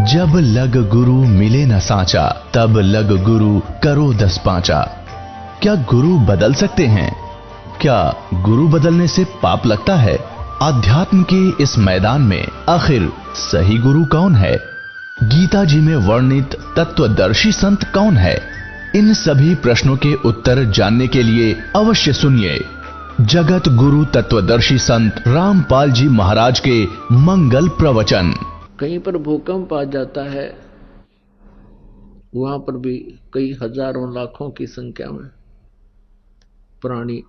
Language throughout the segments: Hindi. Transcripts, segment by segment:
जब लग गुरु मिले न साचा, तब लग गुरु करो 10 पांचा। क्या गुरु बदल सकते हैं? क्या गुरु बदलने से पाप लगता है? आध्यात्म के इस मैदान में आखिर सही गुरु कौन है? गीता जी में वर्णित तत्वदर्शी संत कौन है? इन सभी प्रश्नों के उत्तर जानने के लिए अवश्य सुनिए जगत गुरु तत्वदर्शी संत रामपाल जी महाराज के मंगल प्रवचन। कहीं पर भूकंप आ जाता है, वहां पर भी कई हजारों लाखों की संख्या में प्राणी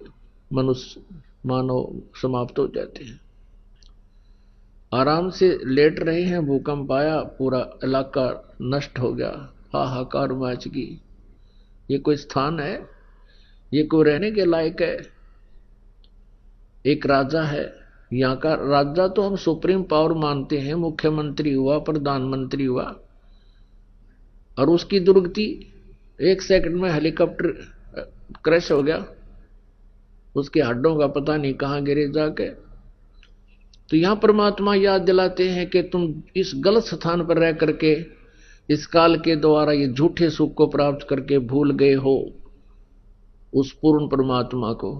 मनुष्य मानव समाप्त हो जाते हैं। आराम से लेट रहे हैं, भूकंप आया, पूरा इलाका नष्ट हो गया, हाहाकार मच गई। ये कोई स्थान है? ये कोई रहने के लायक है? एक राजा है, यहाँ का राजा तो हम सुप्रीम पावर मानते हैं, मुख्यमंत्री हुआ, प्रधानमंत्री हुआ, और उसकी दुर्गति 1 सेकंड में हेलीकॉप्टर क्रैश हो गया, उसके हड्डों का पता नहीं कहां गिरे जाके। तो यहां परमात्मा याद दिलाते हैं कि तुम इस गलत स्थान पर रह करके इस काल के द्वारा ये झूठे सुख को प्राप्त करके भूल गए हो उस पूर्ण परमात्मा को।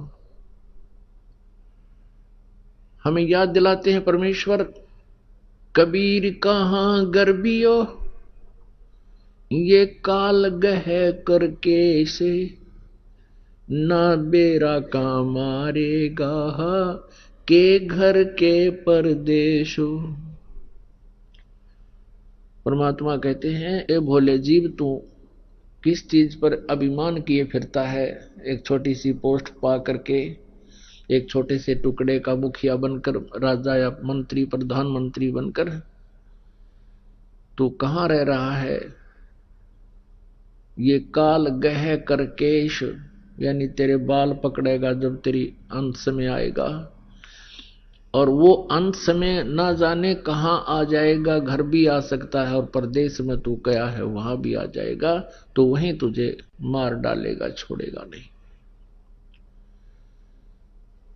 हमें याद दिलाते हैं परमेश्वर, कबीर कहां गर्बियो ये काल गह करके से, ना बेरा का मारेगा के घर के परदेशो। परमात्मा कहते हैं, ए भोले जीव, तू किस चीज पर अभिमान किए फिरता है? एक छोटी सी पोस्ट पा करके, एक छोटे से टुकड़े का मुखिया बनकर, राजा या मंत्री प्रधानमंत्री बनकर तू कहां रह रहा है? ये काल गह करकेश, यानी तेरे बाल पकड़ेगा जब तेरी अंत समय आएगा, और वो अंत समय ना जाने कहां आ जाएगा। घर भी आ सकता है, और परदेश में तू गया है वहां भी आ जाएगा, तो वहीं तुझे मार डालेगा, छोड़ेगा नहीं।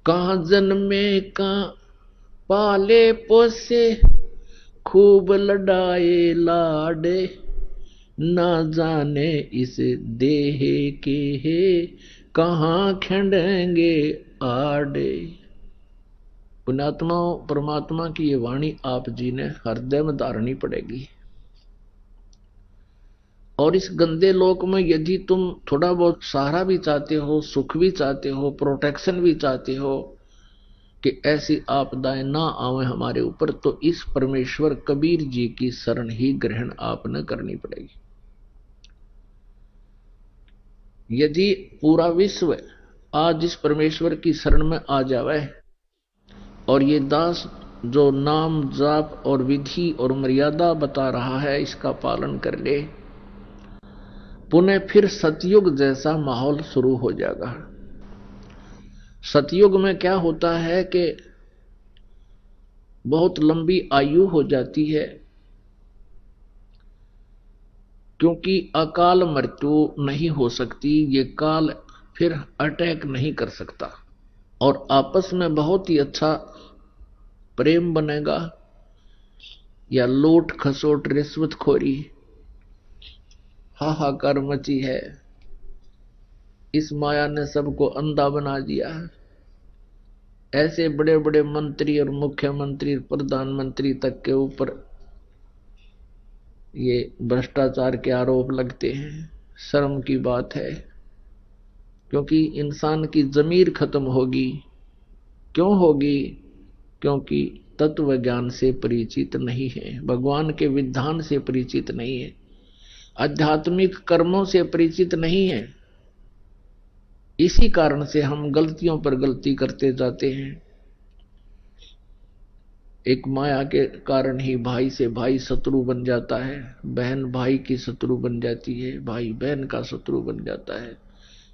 कहां जन्मे कहां पाले पोसे, खूब लड़ाए लाडे, ना जाने इस देह के है कहां खंडेंगे आड़े। पुण्यात्मा, परमात्मा की ये वाणी आप जी ने हृदय में धारनी पड़ेगी। और इस गंदे लोक में यदि तुम थोड़ा बहुत सहारा भी चाहते हो, सुख भी चाहते हो, प्रोटेक्शन भी चाहते हो कि ऐसी आपदाएं ना आवे हमारे ऊपर, तो इस परमेश्वर कबीर जी की शरण ही ग्रहण आपने करनी पड़ेगी। यदि पूरा विश्व आज इस परमेश्वर की शरण में आ जावे, और ये दास जो नाम जाप और विधि और मर्यादा बता रहा है इसका पालन कर ले, पुनः फिर सतयुग जैसा माहौल शुरू हो जाएगा। सतयुग में क्या होता है कि बहुत लंबी आयु हो जाती है, क्योंकि अकाल मृत्यु नहीं हो सकती, ये काल फिर अटैक नहीं कर सकता, और आपस में बहुत ही अच्छा प्रेम बनेगा, या लूट खसोट रिश्वतखोरी हाहाकार मची है। इस माया ने सबको अंधा बना दिया है। ऐसे बड़े बड़े मंत्री और मुख्यमंत्री, प्रधानमंत्री तक के ऊपर ये भ्रष्टाचार के आरोप लगते हैं। शर्म की बात है, क्योंकि इंसान की जमीर खत्म होगी। क्यों होगी? क्योंकि तत्व ज्ञान से परिचित नहीं है, भगवान के विधान से परिचित नहीं है, आध्यात्मिक कर्मों से परिचित नहीं है। इसी कारण से हम गलतियों पर गलती करते जाते हैं। एक माया के कारण ही भाई से भाई शत्रु बन जाता है, बहन भाई की शत्रु बन जाती है, भाई बहन का शत्रु बन जाता है।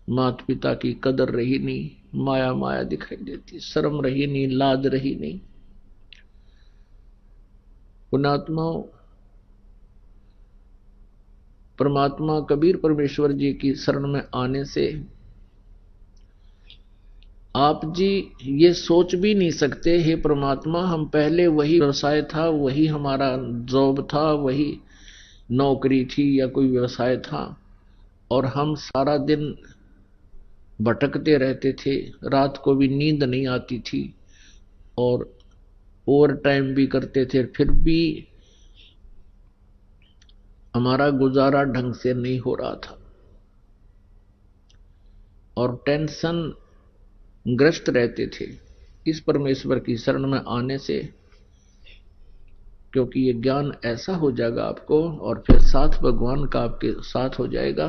माता पिता की कदर रही नहीं, माया माया दिखाई देती, शर्म रही नहीं, लाज रही नहीं। पुण्यात्माओं, परमात्मा कबीर परमेश्वर जी की शरण में आने से आप जी ये सोच भी नहीं सकते, हे परमात्मा, हम पहले वही व्यवसाय था, वही हमारा जॉब था, वही नौकरी थी या कोई व्यवसाय था, और हम सारा दिन भटकते रहते थे, रात को भी नींद नहीं आती थी और ओवर टाइम भी करते थे, फिर भी हमारा गुजारा ढंग से नहीं हो रहा था और टेंशन ग्रस्त रहते थे। इस परमेश्वर की शरण में आने से, क्योंकि ये ज्ञान ऐसा हो जाएगा आपको, और फिर साथ भगवान का आपके साथ हो जाएगा,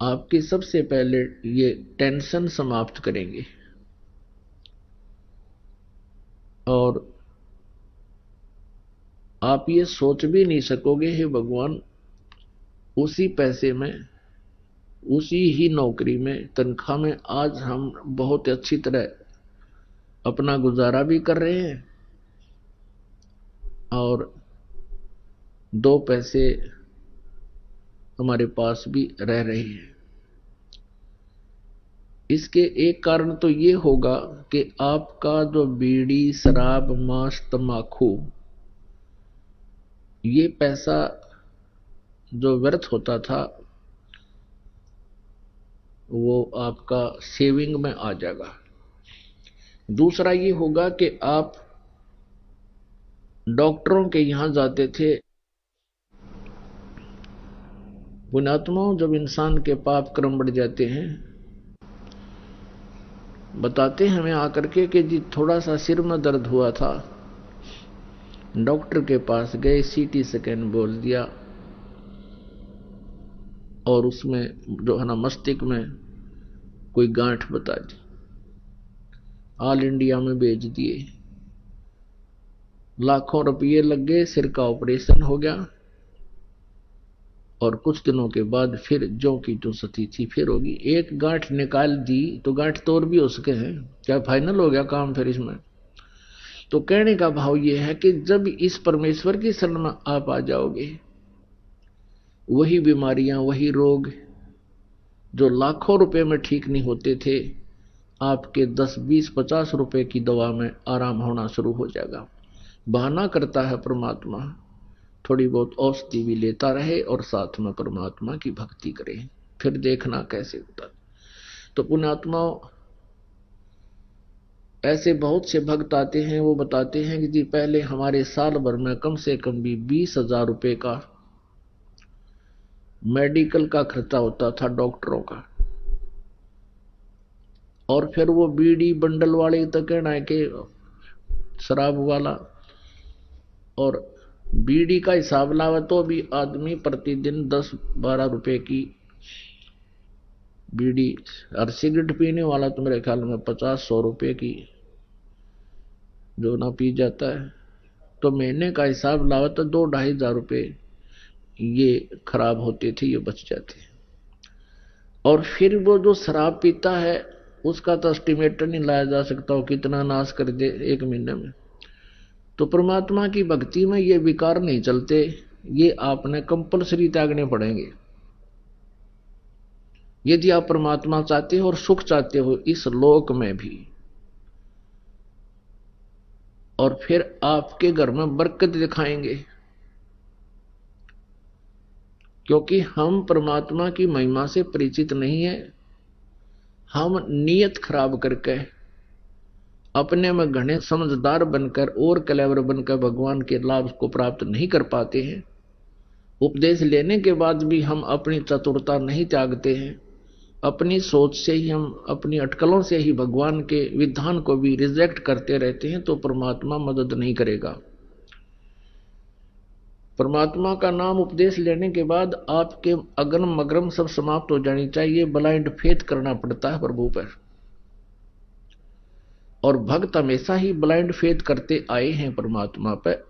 आपकी सबसे पहले ये टेंशन समाप्त करेंगे। और आप ये सोच भी नहीं सकोगे, हे भगवान, उसी पैसे में, उसी ही नौकरी में, तनख्वाह में आज हम बहुत अच्छी तरह अपना गुजारा भी कर रहे हैं और दो पैसे हमारे पास भी रह रहे हैं। इसके एक कारण तो ये होगा कि आपका जो बीड़ी, शराब, मांस, तंबाकू, ये पैसा जो व्यर्थ होता था वो आपका सेविंग में आ जाएगा। दूसरा ये होगा कि आप डॉक्टरों के यहां जाते थे। पुण्यात्माओं, जब इंसान के पाप कर्म बढ़ जाते हैं, बताते हैं हमें आकर के कि जी थोड़ा सा सिर में दर्द हुआ था, डॉक्टर के पास गए, सीटी स्कैन बोल दिया और उसमें जो है ना मस्तिष्क में कोई गांठ बता दी, ऑल इंडिया में भेज दिए, लाखों रुपये लग गए, सिर का ऑपरेशन हो गया और कुछ दिनों के बाद फिर जो की जो सती थी फिर होगी। एक गांठ निकाल दी तो गांठ तोड़ भी हो सके हैं, क्या फाइनल हो गया काम फिर इसमें। तो कहने का भाव यह है कि जब इस परमेश्वर की शरण में आप आ जाओगे, वही बीमारियां, वही रोग जो लाखों रुपए में ठीक नहीं होते थे, आपके 10, 20, 50 रुपए की दवा में आराम होना शुरू हो जाएगा। बहाना करता है परमात्मा, थोड़ी बहुत औषधि भी लेता रहे और साथ में परमात्मा की भक्ति करे, फिर देखना कैसे होता। तो पुण्यात्माओं, ऐसे बहुत से भक्त आते हैं, वो बताते हैं कि जी पहले हमारे साल भर में कम से कम भी 20,000 रुपए का मेडिकल का खर्चा होता था, डॉक्टरों का। और फिर वो बीड़ी बंडल वाले तो कहना है कि शराब वाला, और बीड़ी का हिसाब लावा तो भी आदमी प्रतिदिन 10-12 रुपए की बीड़ी, और सिगरेट पीने वाला तो मेरे ख्याल में 50-100 रुपए की जो ना पी जाता है। तो महीने का हिसाब लावा तो 2-2,500 रुपए ये खराब होते थे, ये बच जाते। और फिर वो जो शराब पीता है उसका तो एस्टिमेटर नहीं लाया जा सकता हो कितना नाश कर दे एक महीने में। तो परमात्मा की भक्ति में ये विकार नहीं चलते, ये आपने कंपलसरी त्यागने पड़ेंगे यदि आप परमात्मा चाहते हो और सुख चाहते हो इस लोक में भी, और फिर आपके घर में बरकत दिखाएंगे। क्योंकि हम परमात्मा की महिमा से परिचित नहीं है, हम नीयत खराब करके अपने में घने समझदार बनकर और क्लेवर बनकर भगवान के लाभ को प्राप्त नहीं कर पाते हैं। उपदेश लेने के बाद भी हम अपनी चतुरता नहीं त्यागते हैं, अपनी सोच से ही, हम अपनी अटकलों से ही भगवान के विधान को भी रिजेक्ट करते रहते हैं, तो परमात्मा मदद नहीं करेगा। परमात्मा का नाम उपदेश लेने के बाद आपके अगम मगरम सब समाप्त हो जानी चाहिए, ब्लाइंड फेथ करना पड़ता है प्रभु पर। और भक्त हमेशा ही ब्लाइंड फेथ करते आए हैं परमात्मा पर,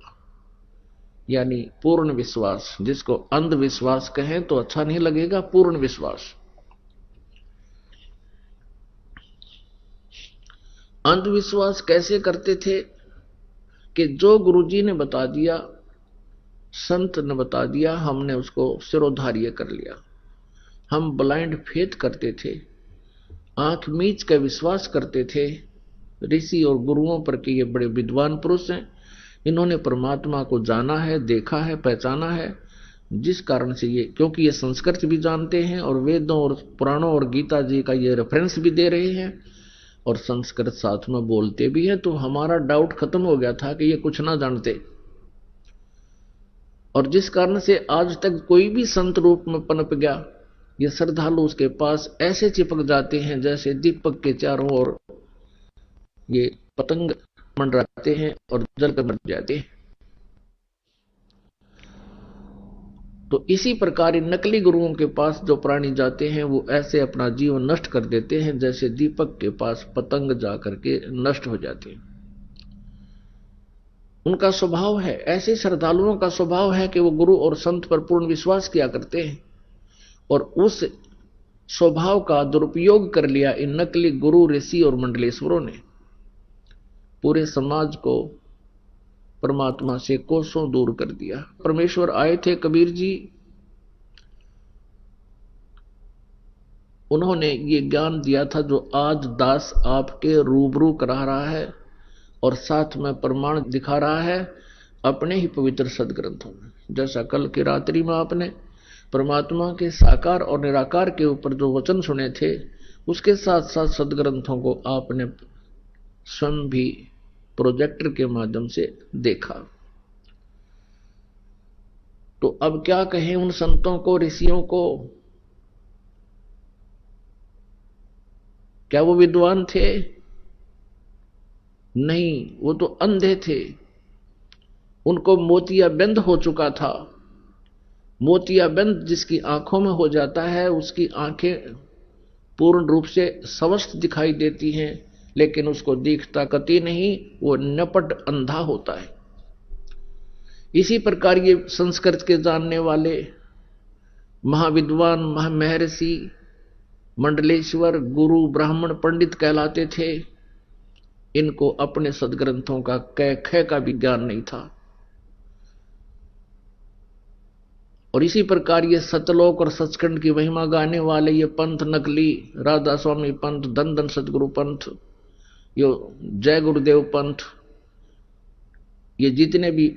यानी पूर्ण विश्वास, जिसको अंधविश्वास कहें तो अच्छा नहीं लगेगा, पूर्ण विश्वास। अंधविश्वास कैसे करते थे कि जो गुरुजी ने बता दिया, संत ने बता दिया, हमने उसको सिरोधार्य कर लिया। हम ब्लाइंड फेथ करते थे, आंख मीच कर विश्वास करते थे ऋषि और गुरुओं पर कि ये बड़े विद्वान पुरुष हैं, इन्होंने परमात्मा को जाना है, देखा है, पहचाना है, जिस कारण से ये, क्योंकि ये संस्कृत भी जानते हैं और वेदों और पुराणों और गीता जी का ये रेफरेंस भी दे रहे हैं और संस्कृत साथ में बोलते भी हैं, तो हमारा डाउट खत्म हो गया था कि ये कुछ ना जानते। और जिस कारण से आज तक कोई भी संत रूप में पनप गया, ये श्रद्धालु उसके पास ऐसे चिपक जाते हैं जैसे दीपक के चारों ओर ये पतंग मंडराते हैं और जल कर मर जाते हैं। तो इसी प्रकार नकली गुरुओं के पास जो प्राणी जाते हैं वो ऐसे अपना जीवन नष्ट कर देते हैं जैसे दीपक के पास पतंग जाकर के नष्ट हो जाते हैं। उनका स्वभाव है, ऐसे श्रद्धालुओं का स्वभाव है कि वो गुरु और संत पर पूर्ण विश्वास किया करते हैं और उस स्वभाव का दुरुपयोग कर लिया इन नकली गुरु ऋषि और मंडलेश्वरों ने। पूरे समाज को परमात्मा से कोसों दूर कर दिया। परमेश्वर आए थे कबीर जी, उन्होंने ये ज्ञान दिया था जो आज दास आपके रूबरू करा रहा है और साथ में प्रमाण दिखा रहा है अपने ही पवित्र सदग्रंथों में। जैसा कल की रात्रि में आपने परमात्मा के साकार और निराकार के ऊपर जो वचन सुने थे, उसके साथ साथ सदग्रंथों को आपने स्वयं भी प्रोजेक्टर के माध्यम से देखा। तो अब क्या कहें उन संतों को, ऋषियों को? क्या वो विद्वान थे? नहीं, वो तो अंधे थे। उनको मोतियाबिंद हो चुका था। मोतियाबिंद जिसकी आंखों में हो जाता है, उसकी आंखें पूर्ण रूप से स्वस्थ दिखाई देती हैं, लेकिन उसको दिखता कति नहीं, वो नपट अंधा होता है। इसी प्रकार ये संस्कृत के जानने वाले महाविद्वान, महर्षि, मंडलेश्वर, गुरु, ब्राह्मण, पंडित कहलाते थे। इनको अपने सदग्रंथों का कै ख का भी ज्ञान नहीं था। और इसी प्रकार ये सतलोक और सचखंड की महिमा गाने वाले ये पंथ नकली, राधा स्वामी पंथ, धन धन सतगुरु पंथ, यो जय गुरुदेव पंथ, ये जितने भी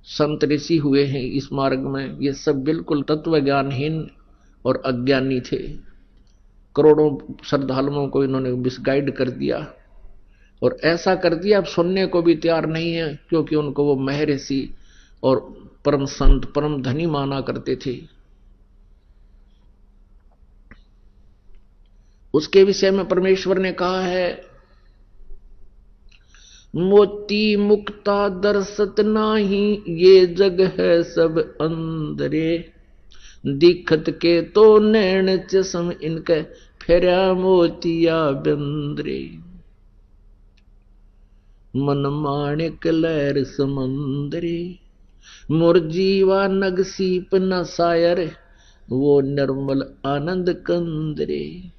संत ऋषि हुए हैं इस मार्ग में, ये सब बिल्कुल तत्व ज्ञानहीन और अज्ञानी थे। करोड़ों श्रद्धालुओं को इन्होंने मिसगाइड कर दिया और ऐसा कर दिया अब सुनने को भी तैयार नहीं है, क्योंकि उनको वो महर्षि और परम संत, परम धनी माना करते थे। उसके विषय में परमेश्वर ने कहा है, मोती मुक्ता दर्शत नाही, ये जग है सब अंदरे, दिखत के तो नैन चश्म इनके, फेरा मोतिया बिंद्रे, मन माणिक लहर समंदरे, मोर जीवा नग सीप न सायर, वो निर्मल आनंद कंदरे।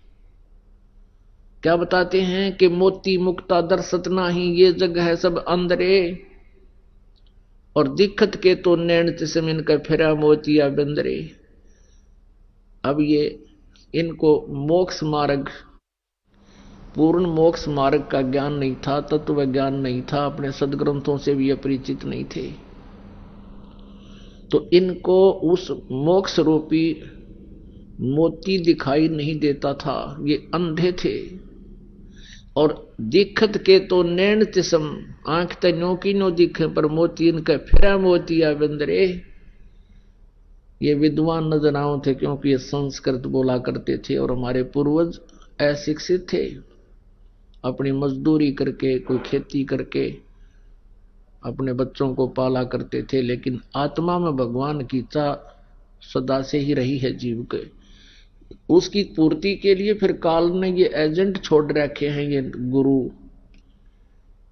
क्या बताते हैं कि मोती मुक्ता दर्शत नाही, ये जग है सब अंदरे, और दिखत के तो नैन चश्म इनका, फेरा मोतिया बिंदरे। अब ये इनको मोक्ष मार्ग, पूर्ण मोक्ष मार्ग का ज्ञान नहीं था, तत्व ज्ञान नहीं था, अपने सदग्रंथों से भी अपरिचित नहीं थे। तो इनको उस मोक्ष रूपी मोती दिखाई नहीं देता था, ये अंधे थे। और दिखत के तो नैन चश्म, आंख तन्यों की नो दिखे, पर मोती इनका फेरा मोतिया बिंदरे। ये विद्वान नजराओं थे, क्योंकि ये संस्कृत बोला करते थे और हमारे पूर्वज अशिक्षित थे। अपनी मजदूरी करके, कोई खेती करके अपने बच्चों को पाला करते थे, लेकिन आत्मा में भगवान की चाह सदा से ही रही है जीव के। उसकी पूर्ति के लिए फिर काल ने ये एजेंट छोड़ रखे हैं, ये गुरु,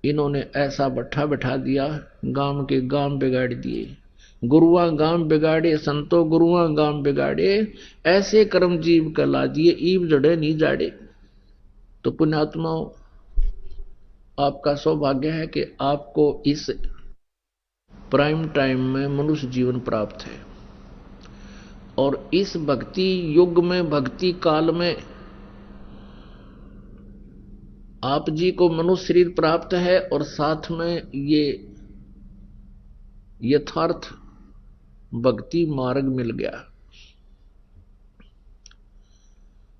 इन्होंने ऐसा बैठा बैठा दिया, गांव के गांव बिगाड़ दिए। गुरुआ गांव बिगाड़े, संतो गुरुआ गांव बिगाड़े, ऐसे कर्म जीव कला दिए, ईब जड़े नहीं जाड़े। तो पुण्यात्माओं, आपका सौभाग्य है कि आपको इस प्राइम टाइम में मनुष्य जीवन प्राप्त है, और इस भक्ति युग में, भक्ति काल में आप जी को मनुष्य शरीर प्राप्त है, और साथ में ये यथार्थ भक्ति मार्ग मिल गया।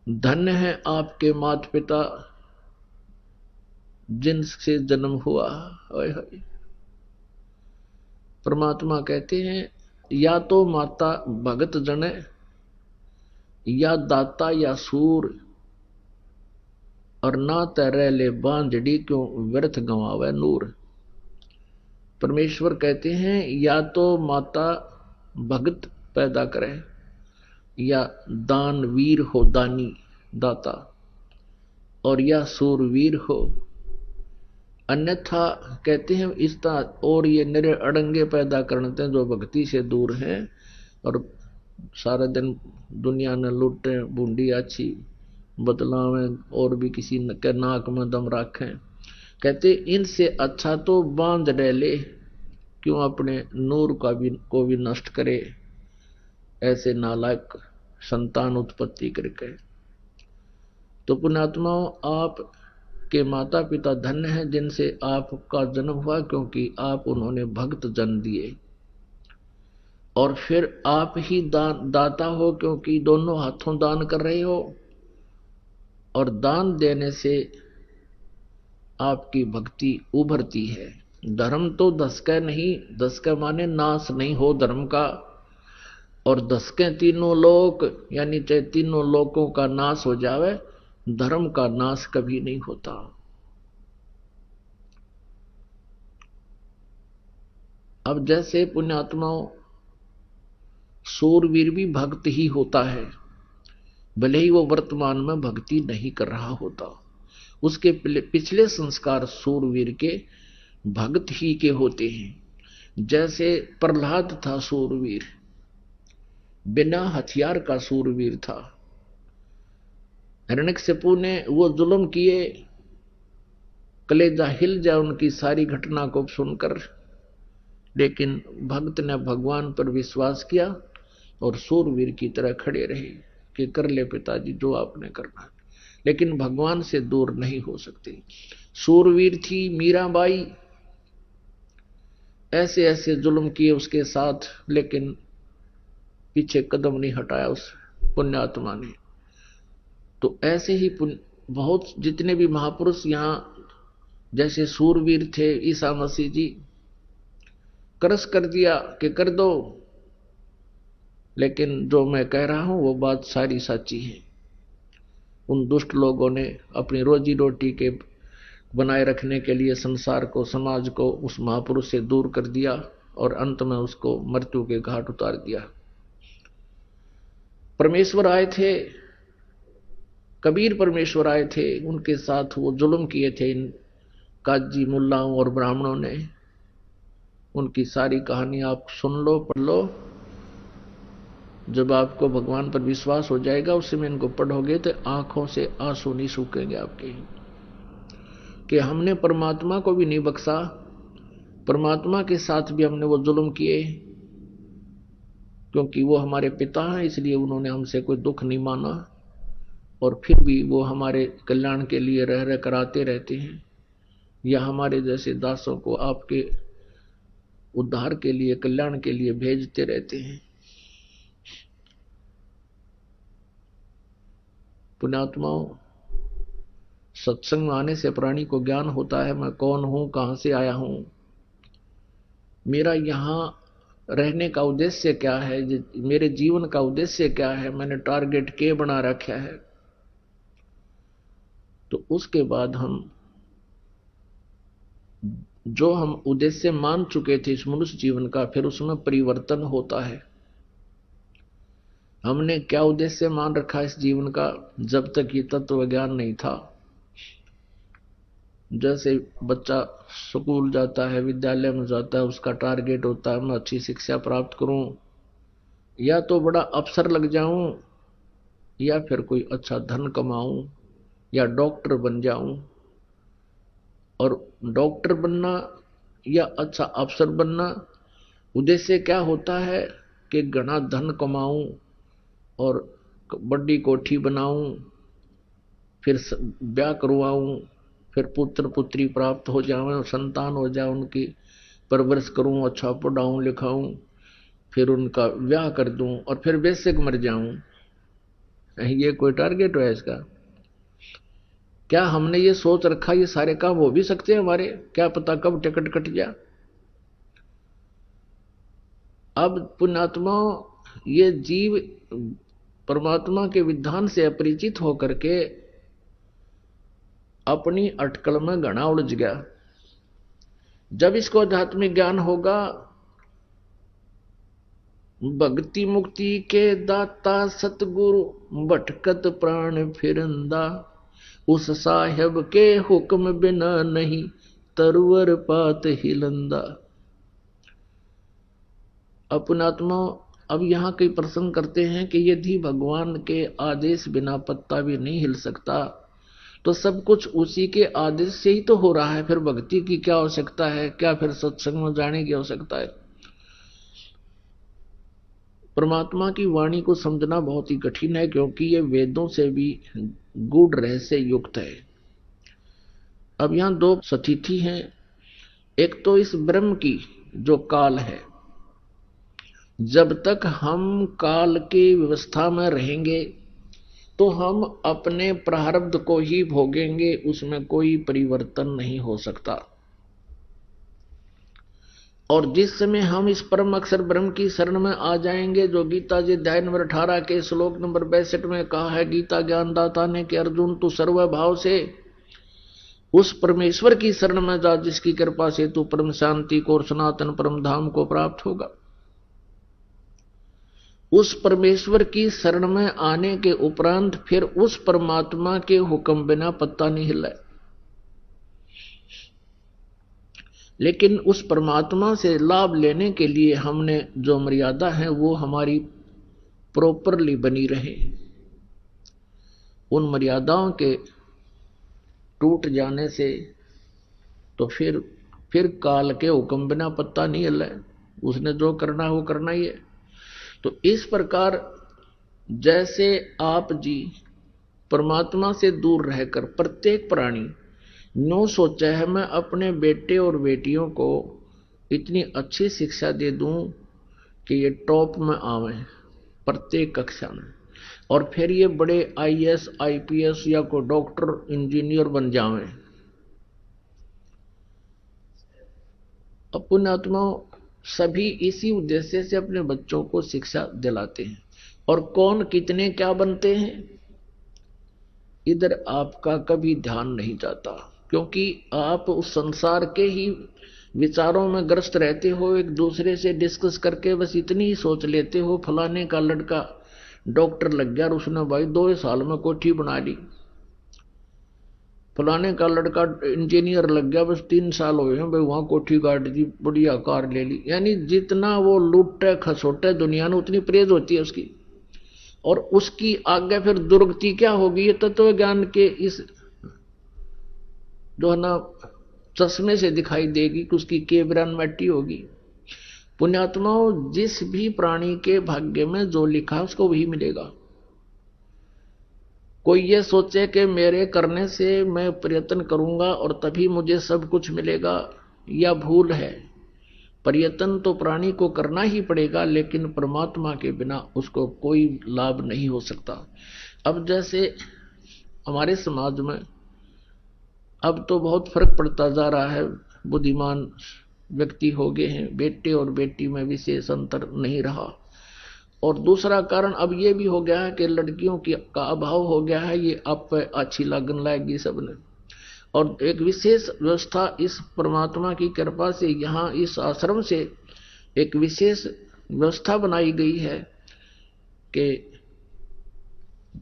धन्य है आपके माता पिता जिनसे जन्म हुआ। ओए होए। परमात्मा कहते हैं या तो माता भगत जने, या दाता या सूर, और ना तैरे ले बांझड़ी क्यों व्यर्थ गंवावे नूर। परमेश्वर कहते हैं या तो माता भगत पैदा करे, या दानवीर हो, दानी दाता, और या सूरवीर हो। अन्यथा कहते हैं इस तरह और ये निरे अड़ंगे पैदा करते हैं जो भक्ति से दूर हैं और सारा दिन दुनिया ने लूटे, बूंदी अच्छी बदलावें और भी किसी के नाक में दम रखें। कहते इनसे अच्छा तो बांध डाले क्यों अपने नूर को भी नष्ट करे, ऐसे नालायक संतान उत्पत्ति करके। तो पुण्यात्माओं, आप के माता पिता धन्य हैं जिनसे आपका जन्म हुआ, क्योंकि आप उन्होंने भक्त जन्म दिए। और फिर आप ही दाता हो, क्योंकि दोनों हाथों दान कर रहे हो, और दान देने से आपकी भक्ति उभरती है। धर्म तो दसके नहीं, दसके माने नाश नहीं हो धर्म का, और दसके तीनों लोक यानी चाहे तीनों लोकों का नाश हो जावे, धर्म का नाश कभी नहीं होता। अब जैसे पुण्यात्माओं, सूरवीर भी भक्त ही होता है, भले ही वो वर्तमान में भक्ति नहीं कर रहा होता। उसके पिछले संस्कार सूरवीर के भक्त ही के होते हैं। जैसे प्रहलाद था सूरवीर, बिना हथियार का सूरवीर था। हिरण्यकशिपु ने वो जुल्म किए, कलेजा हिल जाए उनकी सारी घटना को सुनकर, लेकिन भक्त ने भगवान पर विश्वास किया और सूरवीर की तरह खड़े रहे कि कर ले पिताजी जो आपने करना, लेकिन भगवान से दूर नहीं हो सकते। सूरवीर थी मीराबाई, ऐसे ऐसे जुल्म किए उसके साथ, लेकिन पीछे कदम नहीं हटाया उस पुण्यात्मा ने। तो ऐसे ही बहुत जितने भी महापुरुष यहां जैसे सूरवीर थे, ईसा मसीह जी करस कर दिया कि कर दो, लेकिन जो मैं कह रहा हूं वो बात सारी सच्ची है। उन दुष्ट लोगों ने अपनी रोजी रोटी के बनाए रखने के लिए संसार को, समाज को उस महापुरुष से दूर कर दिया और अंत में उसको मृत्यु के घाट उतार दिया। परमेश्वर आए थे, कबीर परमेश्वर आए थे, उनके साथ वो जुल्म किए थे इन काजी मुल्लाओं और ब्राह्मणों ने। उनकी सारी कहानी आप सुन लो, पढ़ लो। जब आपको भगवान पर विश्वास हो जाएगा, उस समय इनको पढ़ोगे तो आंखों से आंसू नहीं सूखेंगे आपके, कि हमने परमात्मा को भी नहीं बख्शा, परमात्मा के साथ भी हमने वो जुल्म किए, क्योंकि वो हमारे पिता हैं, इसलिए उन्होंने हमसे कोई दुख नहीं माना, और फिर भी वो हमारे कल्याण के लिए रह रह कराते रहते हैं, या हमारे जैसे दासों को आपके उद्धार के लिए, कल्याण के लिए भेजते रहते हैं। पुण्यात्माओं, सत्संग आने से प्राणी को ज्ञान होता है, मैं कौन हूं, कहां से आया हूं, मेरा यहां रहने का उद्देश्य क्या है, मेरे जीवन का उद्देश्य क्या है, मैंने टारगेट क्या बना रखा है। तो उसके बाद हम जो हम उद्देश्य मान चुके थे इस मनुष्य जीवन का, फिर उसमें परिवर्तन होता है। हमने क्या उद्देश्य मान रखा इस जीवन का, जब तक ये तत्व ज्ञान नहीं था। जैसे बच्चा स्कूल जाता है, विद्यालय में जाता है, उसका टारगेट होता है मैं अच्छी शिक्षा प्राप्त करूं, या तो बड़ा अफसर लग जाऊं, या फिर कोई अच्छा धन कमाऊं, या डॉक्टर बन जाऊं। और डॉक्टर बनना या अच्छा अफसर बनना उद्देश्य क्या होता है कि घना धन कमाऊं और बड़ी कोठी बनाऊं, फिर ब्याह करवाऊं, फिर पुत्र पुत्री प्राप्त हो जाए, संतान हो जाए, उनकी परवरिश करूं, अच्छा पढ़ाऊं लिखाऊं, फिर उनका ब्याह कर दूं और फिर बेशक मर जाऊं, ये कोई टारगेट है इसका? क्या हमने ये सोच रखा ये सारे काम हो भी सकते हैं हमारे? क्या पता कब टिकट कट गया। अब पुण्यात्मा, ये जीव परमात्मा के विधान से अपरिचित होकर के अपनी अटकल में घना उलझ गया। जब इसको आध्यात्मिक ज्ञान होगा, भक्ति मुक्ति के दाता सतगुरु, भटकत प्राण फिरंदा, उस साहेब के हुक्म बिना नहीं तरवर पात हिलंदा। अपनात्मा, अब यहां कई प्रश्न करते हैं कि यदि भगवान के आदेश बिना पत्ता भी नहीं हिल सकता तो सब कुछ उसी के आदेश से ही तो हो रहा है, फिर भक्ति की क्या आवश्यकता है? क्या फिर सत्संग में जाने की आवश्यकता है? परमात्मा की वाणी को समझना बहुत ही कठिन है, क्योंकि ये वेदों से भी गूढ़ रहस्य युक्त है। अब यहां दो स्थिति हैं। एक तो इस ब्रह्म की जो काल है, जब तक हम काल की व्यवस्था में रहेंगे तो हम अपने प्रारब्ध को ही भोगेंगे, उसमें कोई परिवर्तन नहीं हो सकता। और जिस समय हम इस परम अक्षर ब्रह्म की शरण में आ जाएंगे, जो गीता जी अध्याय नंबर 18 के श्लोक नंबर 62 में कहा है, गीता ज्ञानदाता ने कि अर्जुन तू सर्व भाव से उस परमेश्वर की शरण में जा जिसकी कृपा से तू परम शांति को और सनातन परम धाम को प्राप्त होगा। उस परमेश्वर की शरण में आने के उपरांत फिर उस परमात्मा के हुक्म बिना पत्ता नहीं हिला। लेकिन उस परमात्मा से लाभ लेने के लिए हमने जो मर्यादा है वो हमारी प्रॉपरली बनी रहे। उन मर्यादाओं के टूट जाने से तो फिर काल के हुक्म बिना पत्ता नहीं हिला। उसने जो करना है वो करना ही है। तो इस प्रकार जैसे आप जी परमात्मा से दूर रहकर प्रत्येक प्राणी नो सोचा है मैं अपने बेटे और बेटियों को इतनी अच्छी शिक्षा दे दूं कि ये टॉप में आवे प्रत्येक कक्षा में, और फिर ये बड़े आईएएस आईपीएस या कोई डॉक्टर इंजीनियर बन जावें। पुण्यात्मा, सभी इसी उद्देश्य से अपने बच्चों को शिक्षा दिलाते हैं। और कौन कितने क्या बनते हैं, इधर आपका कभी ध्यान नहीं जाता, क्योंकि आप उस संसार के ही विचारों में ग्रस्त रहते हो। एक दूसरे से डिस्कस करके बस इतनी ही सोच लेते हो, फलाने का लड़का डॉक्टर लग गया और उसने भाई 2 साल में कोठी बना ली, फलाने का लड़का इंजीनियर लग गया बस 3 साल हुए हैं भाई वहां कोठी गाड़ दी, बढ़िया कार ले ली। यानी जितना वो लूटे खसोटे दुनिया में उतनी प्रेज होती है उसकी, और उसकी आगे फिर दुर्गति क्या होगी, ये तत्व ज्ञान के इस जो है ना चश्मे से दिखाई देगी कि उसकी केबरान मट्टी होगी। पुण्यात्माओं, जिस भी प्राणी के भाग्य में जो लिखा उसको वही मिलेगा। कोई ये सोचे कि मेरे करने से मैं प्रयत्न करूंगा और तभी मुझे सब कुछ मिलेगा, या भूल है। प्रयत्न तो प्राणी को करना ही पड़ेगा, लेकिन परमात्मा के बिना उसको कोई लाभ नहीं हो सकता। अब जैसे हमारे समाज में अब तो बहुत फर्क पड़ता जा रहा है, बुद्धिमान व्यक्ति हो गए हैं, बेटे और बेटी में विशेष अंतर नहीं रहा। और दूसरा कारण अब ये भी हो गया है कि लड़कियों का अभाव हो गया है, ये आप अच्छी लगन लाएगी सबने। और एक विशेष व्यवस्था इस परमात्मा की कृपा से यहाँ इस आश्रम से एक विशेष व्यवस्था बनाई गई है कि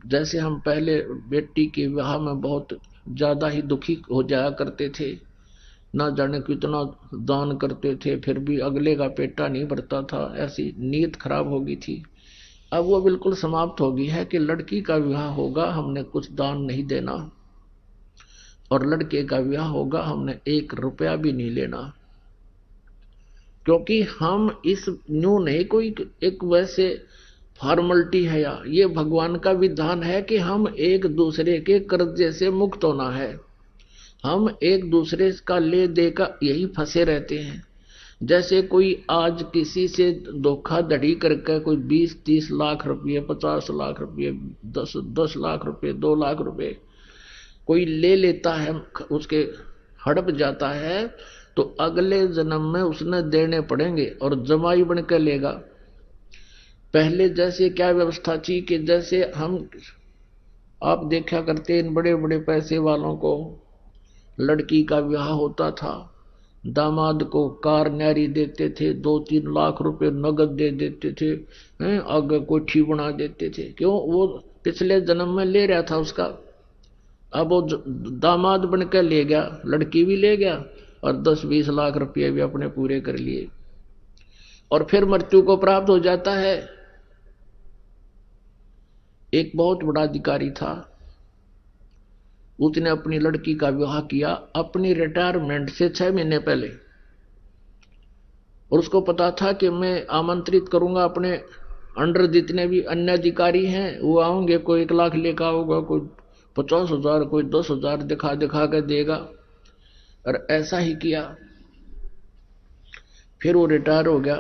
जैसे हम पहले बेटी के विवाह में बहुत ज्यादा ही दुखी हो जाया करते थे, ना जाने कितना दान करते थे, फिर भी अगले का पेटा नहीं भरता था, ऐसी नीयत खराब हो गई थी। अब वो बिल्कुल समाप्त हो गई है कि लड़की का विवाह होगा हमने कुछ दान नहीं देना, और लड़के का विवाह होगा हमने 1 रुपया भी नहीं लेना, क्योंकि हम इस न्यू नहीं कोई एक वैसे फॉर्मलिटी है, या ये भगवान का विधान है कि हम एक दूसरे के कर्जे से मुक्त होना है। हम एक दूसरे का ले दे का यही फंसे रहते हैं। जैसे कोई आज किसी से धोखाधड़ी करके कोई 20-30 लाख रुपये, 50 लाख रुपये, 10 लाख रुपये, 2 लाख रुपये कोई ले लेता है, उसके हड़प जाता है, तो अगले जन्म में उसने देने पड़ेंगे और जमाई बन के लेगा। पहले जैसे क्या व्यवस्था थी कि जैसे हम आप देखा करते इन बड़े बड़े पैसे वालों को, लड़की का विवाह होता था, दामाद को कार न्यारी देते थे, 2-3 लाख रुपए नगद दे देते थे, आगे कोठी बना देते थे। क्यों? वो पिछले जन्म में ले रहा था उसका, अब वो दामाद बन के ले गया, लड़की भी ले गया और 10-20 लाख रुपये भी अपने पूरे कर लिए। और फिर मृत्यु को प्राप्त हो जाता है। एक बहुत बड़ा अधिकारी था, उसने अपनी लड़की का विवाह किया अपनी रिटायरमेंट से 6 महीने पहले, और उसको पता था कि मैं आमंत्रित करूंगा अपने अंडर जितने भी अन्य अधिकारी हैं, वो आएंगे, कोई 1 लाख लेकर आओगा, कोई 50,000, कोई 10,000 दिखा दिखा कर देगा। और ऐसा ही किया। फिर वो रिटायर हो गया।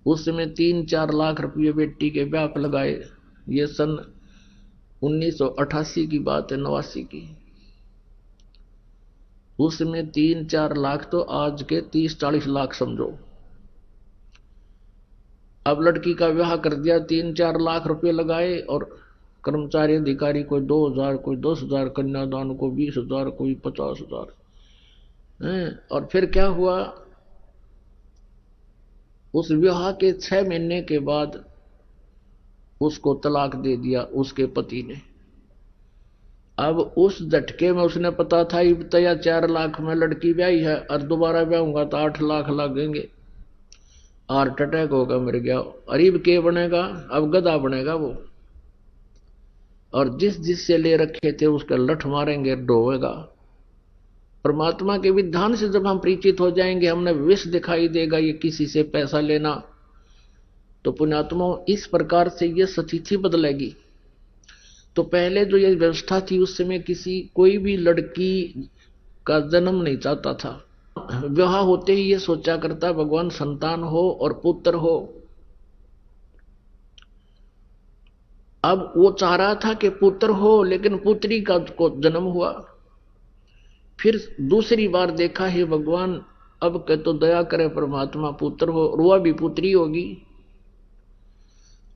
उस समय 3-4 लाख रुपये बेटी के ब्याह पर लगाए। ये सन 1988 की बात है, 89 की। उसमें 3-4 लाख तो आज के 30-40 लाख समझो। अब लड़की का विवाह कर दिया, 3-4 लाख रुपए लगाए, और कर्मचारी अधिकारी कोई 2,000, कोई 10,000, कन्यादान को 20,000, कोई 50,000। और फिर क्या हुआ, उस विवाह के 6 महीने के बाद उसको तलाक दे दिया उसके पति ने। अब उस झटके में उसने पता था इब्तया 4 लाख में लड़की ब्याही है और दोबारा ब्याहूंगा तो 8 लाख लगेंगे, हार्ट अटैक होगा, मर गया। अरीब के बनेगा, अब गधा बनेगा वो। और जिससे ले रखे थे उसका लठ मारेंगे, डोवेगा। परमात्मा के विधान से जब हम परिचित हो जाएंगे, हमने विष दिखाई देगा ये किसी से पैसा लेना, तो पुण्यात्मा इस प्रकार से ये स्थिति बदलेगी। तो पहले जो ये व्यवस्था थी उस समय कोई भी लड़की का जन्म नहीं चाहता था। विवाह होते ही ये सोचा करता भगवान संतान हो और पुत्र हो। अब वो चाह रहा था कि पुत्र हो, लेकिन पुत्री का को जन्म हुआ। फिर दूसरी बार देखा है भगवान, अब के तो दया करे परमात्मा, पुत्र हो, और वह भी पुत्री होगी।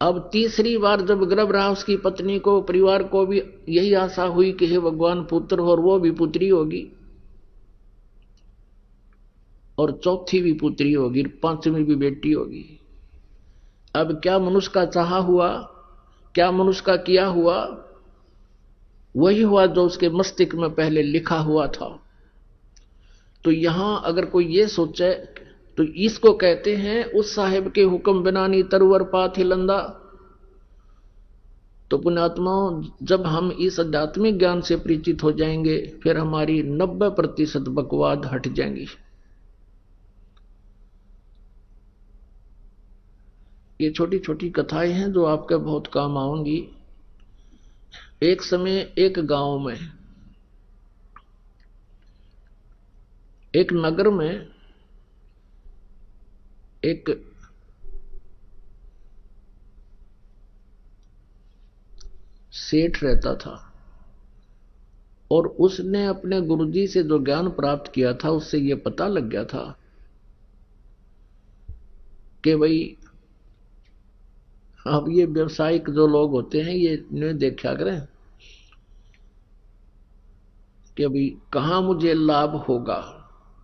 अब तीसरी बार जब गर्भ रहा, उसकी पत्नी को, परिवार को भी यही आशा हुई कि हे भगवान पुत्र हो, और वो भी पुत्री होगी, और चौथी भी पुत्री होगी, 5वीं भी बेटी होगी। अब क्या मनुष्य का चाहा हुआ, क्या मनुष्य का किया हुआ, वही हुआ जो उसके मस्तिष्क में पहले लिखा हुआ था। तो यहां अगर कोई ये सोचे तो इसको कहते हैं उस साहेब के हुक्म बिना नी तरवर पाथ हिलंदा। तो पुण्यात्माओं, जब हम इस आध्यात्मिक ज्ञान से परिचित हो जाएंगे, फिर हमारी 90% बकवाद हट जाएंगी। ये छोटी छोटी कथाएं हैं जो आपके बहुत काम आएंगी। एक समय एक गांव में, एक नगर में एक सेठ रहता था, और उसने अपने गुरुजी से जो ज्ञान प्राप्त किया था उससे यह पता लग गया था कि भाई अब ये व्यवसायिक जो लोग होते हैं ये इन्हें देखा करें कि अभी कहां मुझे लाभ होगा,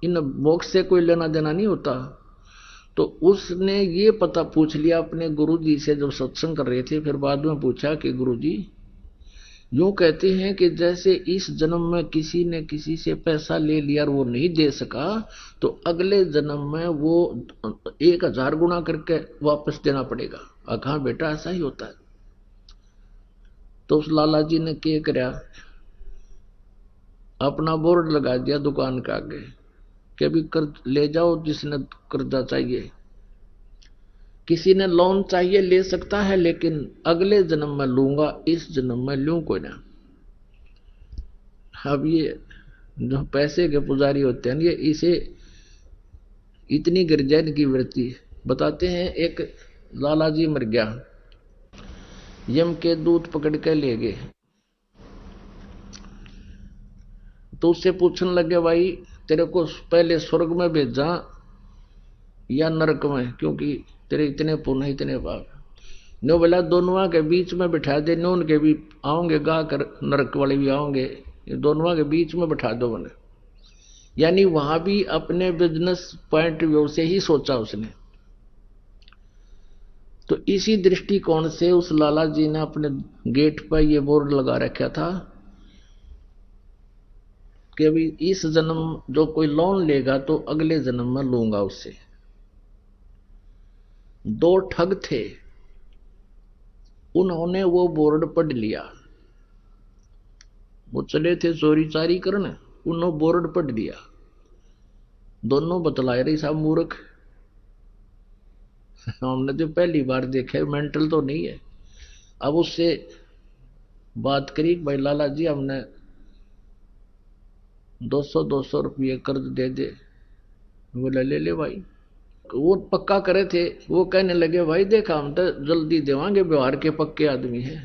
इन मोक्ष से कोई लेना देना नहीं होता। तो उसने ये पता पूछ लिया अपने गुरुजी से जब सत्संग कर रहे थे। फिर बाद में पूछा कि गुरुजी, यूं कहते हैं कि जैसे इस जन्म में किसी ने किसी से पैसा ले लिया और वो नहीं दे सका, तो अगले जन्म में वो 1000 गुना करके वापस देना पड़ेगा। कहा बेटा ऐसा ही होता है। तो उस लाला जी ने क्या कराया, अपना बोर्ड लगा दिया दुकान के आगे कि अभी कर्ज ले जाओ, जिसने कर्जा चाहिए, किसी ने लोन चाहिए ले सकता है, लेकिन अगले जन्म में लूंगा, इस जन्म में लूं कोई ना। अब ये जो पैसे के पुजारी होते हैं, ये इसे इतनी गिरजा इनकी वृत्ति। बताते हैं एक लाला जी मर गया, यम के दूत पकड़ के ले गए, तो उससे पूछने लगे भाई तेरे को पहले स्वर्ग में भेजा या नरक में, क्योंकि तेरे इतने पुण्य इतने पाप। नो बोला दोनों के बीच में बिठा दे, नो उनके भी आओगे गा कर, नरक वाले भी आओगे, दोनों के बीच में बिठा दो मैंने। यानी वहां भी अपने बिजनेस पॉइंट व्यू से ही सोचा उसने। तो इसी दृष्टिकोण से उस लाला जी ने अपने गेट पर यह बोर्ड लगा रखा था कि अभी इस जन्म जो कोई लोन लेगा तो अगले जन्म में लूंगा उससे। दो ठग थे, उन्होंने वो बोर्ड पढ़ लिया, वो चले थे चोरी चारी करने, उन्होंने बोर्ड पढ़ लिया। दोनों बतलाए रही साहब मूर्ख, हमने तो पहली बार देखा, मेंटल तो नहीं है। अब उससे बात करी भाई लाला जी हमने 200 रुपये कर्ज दे दे। बोला ले ले भाई। वो पक्का करे थे, वो कहने लगे भाई देखा हम तो जल्दी देवांगे, व्यवहार के पक्के आदमी हैं।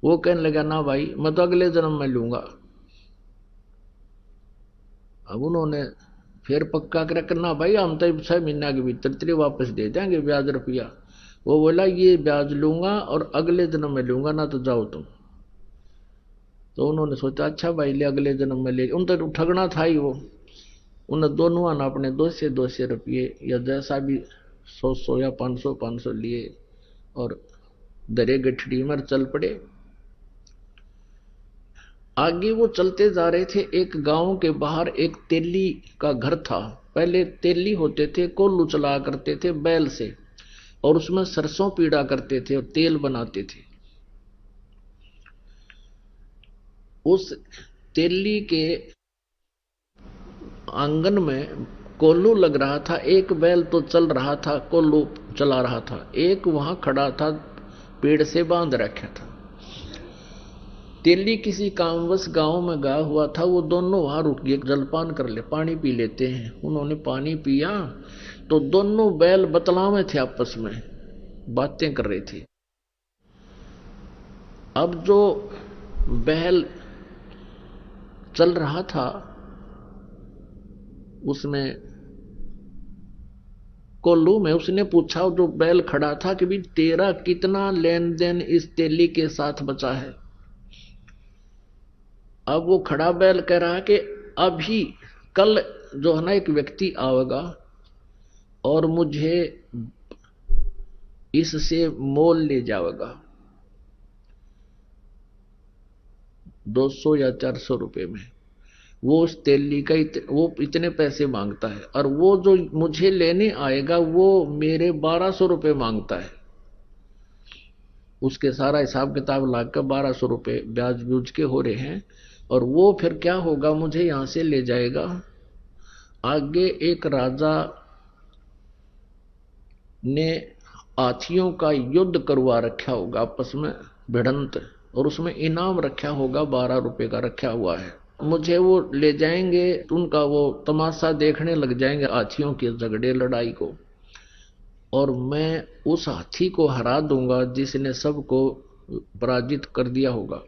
वो कहने लगा ना भाई मैं तो अगले जन्म में लूंगा। अब उन्होंने फिर पक्का करना भाई हम तो 6 महीना के भीतर तेरे वापस दे देंगे ब्याज रुपया। वो बोला ये ब्याज लूंगा और अगले जन्म में लूंगा, ना तो जाओ तुम। तो उन्होंने सोचा अच्छा भाई ले अगले जन्म में ले, उन तो ठगना था ही वो। उन दोनों ने अपने 200 रुपये या जैसा भी 100 या 500 लिए और दरे गठड़ी में चल पड़े। आगे वो चलते जा रहे थे, एक गांव के बाहर एक तेली का घर था। पहले तेली होते थे, कोल्लू चला करते थे बैल से, और उसमें सरसों पीड़ा करते थे और तेल बनाते थे। उस तेली के आंगन में कोल्लू लग रहा था, एक बैल तो चल रहा था, कोल्लू चला रहा था, एक वहां खड़ा था पेड़ से बांध रखा था। तेली किसी कामवश गांव में गया हुआ था, वो दोनों वहां रुक गए, जलपान कर ले, पानी पी लेते हैं। उन्होंने पानी पिया तो दोनों बैल बतलावे थे, आपस में बातें कर रहे थे। अब जो बैल चल रहा था उसमें कोल्लू में, उसने पूछा जो बैल खड़ा था कि भी तेरा कितना लेन देन इस तेली के साथ बचा है। अब वो खड़ा बैल कह रहा है कि अभी कल जो है ना एक व्यक्ति आएगा और मुझे इससे मोल ले जाएगा 200 या 400 रुपए में। वो उस तेली का वो इतने पैसे मांगता है, और वो जो मुझे लेने आएगा वो मेरे 1200 रुपए मांगता है। उसके सारा हिसाब किताब लाकर 1200 रुपए ब्याज ब्यूज के हो रहे हैं, और वो फिर क्या होगा मुझे यहां से ले जाएगा। आगे एक राजा ने हाथियों का युद्ध करवा रखा होगा आपस में भिड़ंत, और उसमें इनाम रखा होगा 12 रुपए का रखा हुआ है। मुझे वो ले जाएंगे, उनका वो तमाशा देखने लग जाएंगे हाथियों के झगड़े लड़ाई को, और मैं उस हाथी को हरा दूंगा जिसने सबको पराजित कर दिया होगा,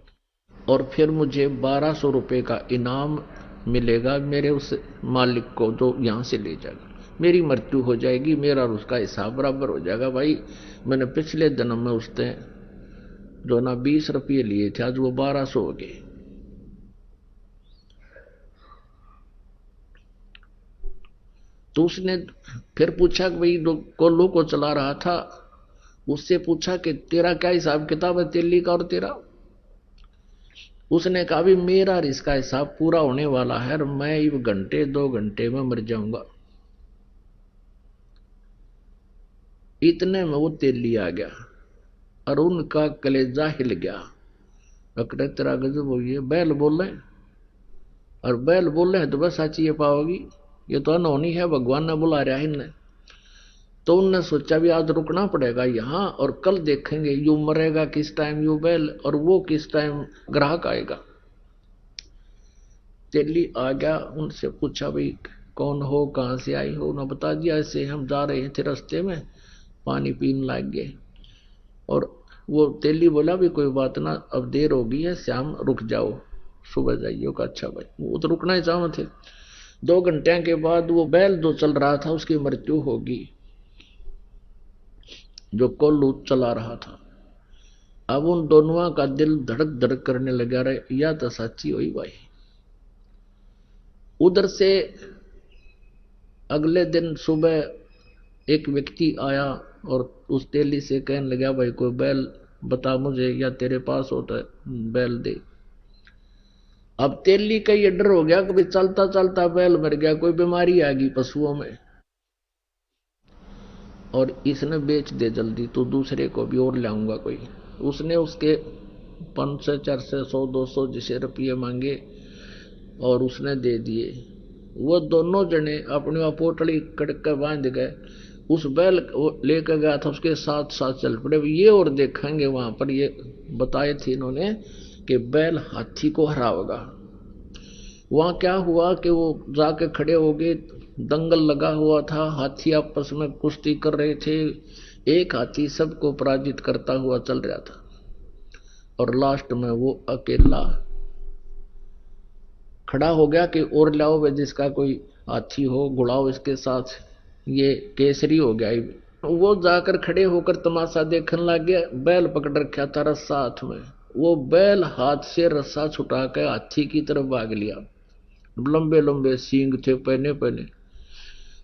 और फिर मुझे 1200 रुपए का इनाम मिलेगा मेरे उस मालिक को जो यहां से ले जाएगा। मेरी मृत्यु हो जाएगी, मेरा और उसका हिसाब बराबर हो जाएगा। भाई मैंने पिछले जन्म में उसने जो ना 20 रुपये लिए थे, आज वो 1200 हो गए। तो उसने फिर पूछा कि भाई जो कोल्लू को चला रहा था उससे पूछा कि तेरा क्या हिसाब किताब है तेली का और तेरा। उसने कहा भी मेरा और इसका हिसाब पूरा होने वाला है, और मैं ये घंटे 2 घंटे में मर जाऊंगा। इतने में वो तेली आ गया और उनका कलेजा हिल गया। अकड़े तेरा गजब हो गया, बैल बोल रहे, और बैल बोल रहे हैं तो बस साची ये पाओगी, ये तो अनहोनी है, भगवान ने बुला रहा है इन्हें। तो उनने सोचा भी आज रुकना पड़ेगा यहाँ, और कल देखेंगे यू मरेगा किस टाइम यू बैल, और वो किस टाइम ग्राहक आएगा। तेली आ गया, उनसे पूछा भाई कौन हो, कहाँ से आई हो। उन्होंने बता दिया ऐसे हम जा रहे थे, रास्ते में पानी पीने लग गए। और वो तेली बोला भी कोई बात ना, अब देर हो गई है, शाम रुक जाओ, सुबह जाइए। का अच्छा भाई, वो तो रुकना ही चाहो थे। 2 घंटे के बाद वो बैल जो चल रहा था उसकी मृत्यु होगी, जो कोल्लू चला रहा था। अब उन दोनों का दिल धड़क धड़क करने लगा रहे, या तो सच्ची हुई भाई। उधर से अगले दिन सुबह एक व्यक्ति आया और उस तेली से कहने लगा, भाई कोई बैल बता मुझे, या तेरे पास होता है बैल दे। अब तेली का ये डर हो गया कि चलता चलता बैल मर गया, कोई बीमारी आ गई पशुओं में, और इसने बेच दे जल्दी, तो दूसरे को भी और लाऊंगा कोई। उसने उसके 500 400 100 200 जिसे रुपये मांगे और उसने दे दिए। वो दोनों जने अपनी वहां पोटली कटक कर बांध गए, उस बैल लेकर गया था उसके साथ साथ चल पड़े। ये और देखेंगे वहां पर ये बताए थे इन्होंने कि बैल हाथी को हराएगा। वहां क्या हुआ कि वो जाके खड़े हो गए, दंगल लगा हुआ था, हाथी आपस में कुश्ती कर रहे थे। एक हाथी सबको पराजित करता हुआ चल रहा था, और लास्ट में वो अकेला खड़ा हो गया कि और लाओ वे जिसका कोई हाथी हो, गुड़ाओ इसके साथ, ये केसरी हो गया। वो जाकर खड़े होकर तमाशा देखने लग गया। बैल पकड़ रखा था रस्सा हाथ में, वो बैल हाथ से रस्सा छुटा कर हाथी की तरफ भाग लिया। लंबे लंबे सींग थे पहने पहने।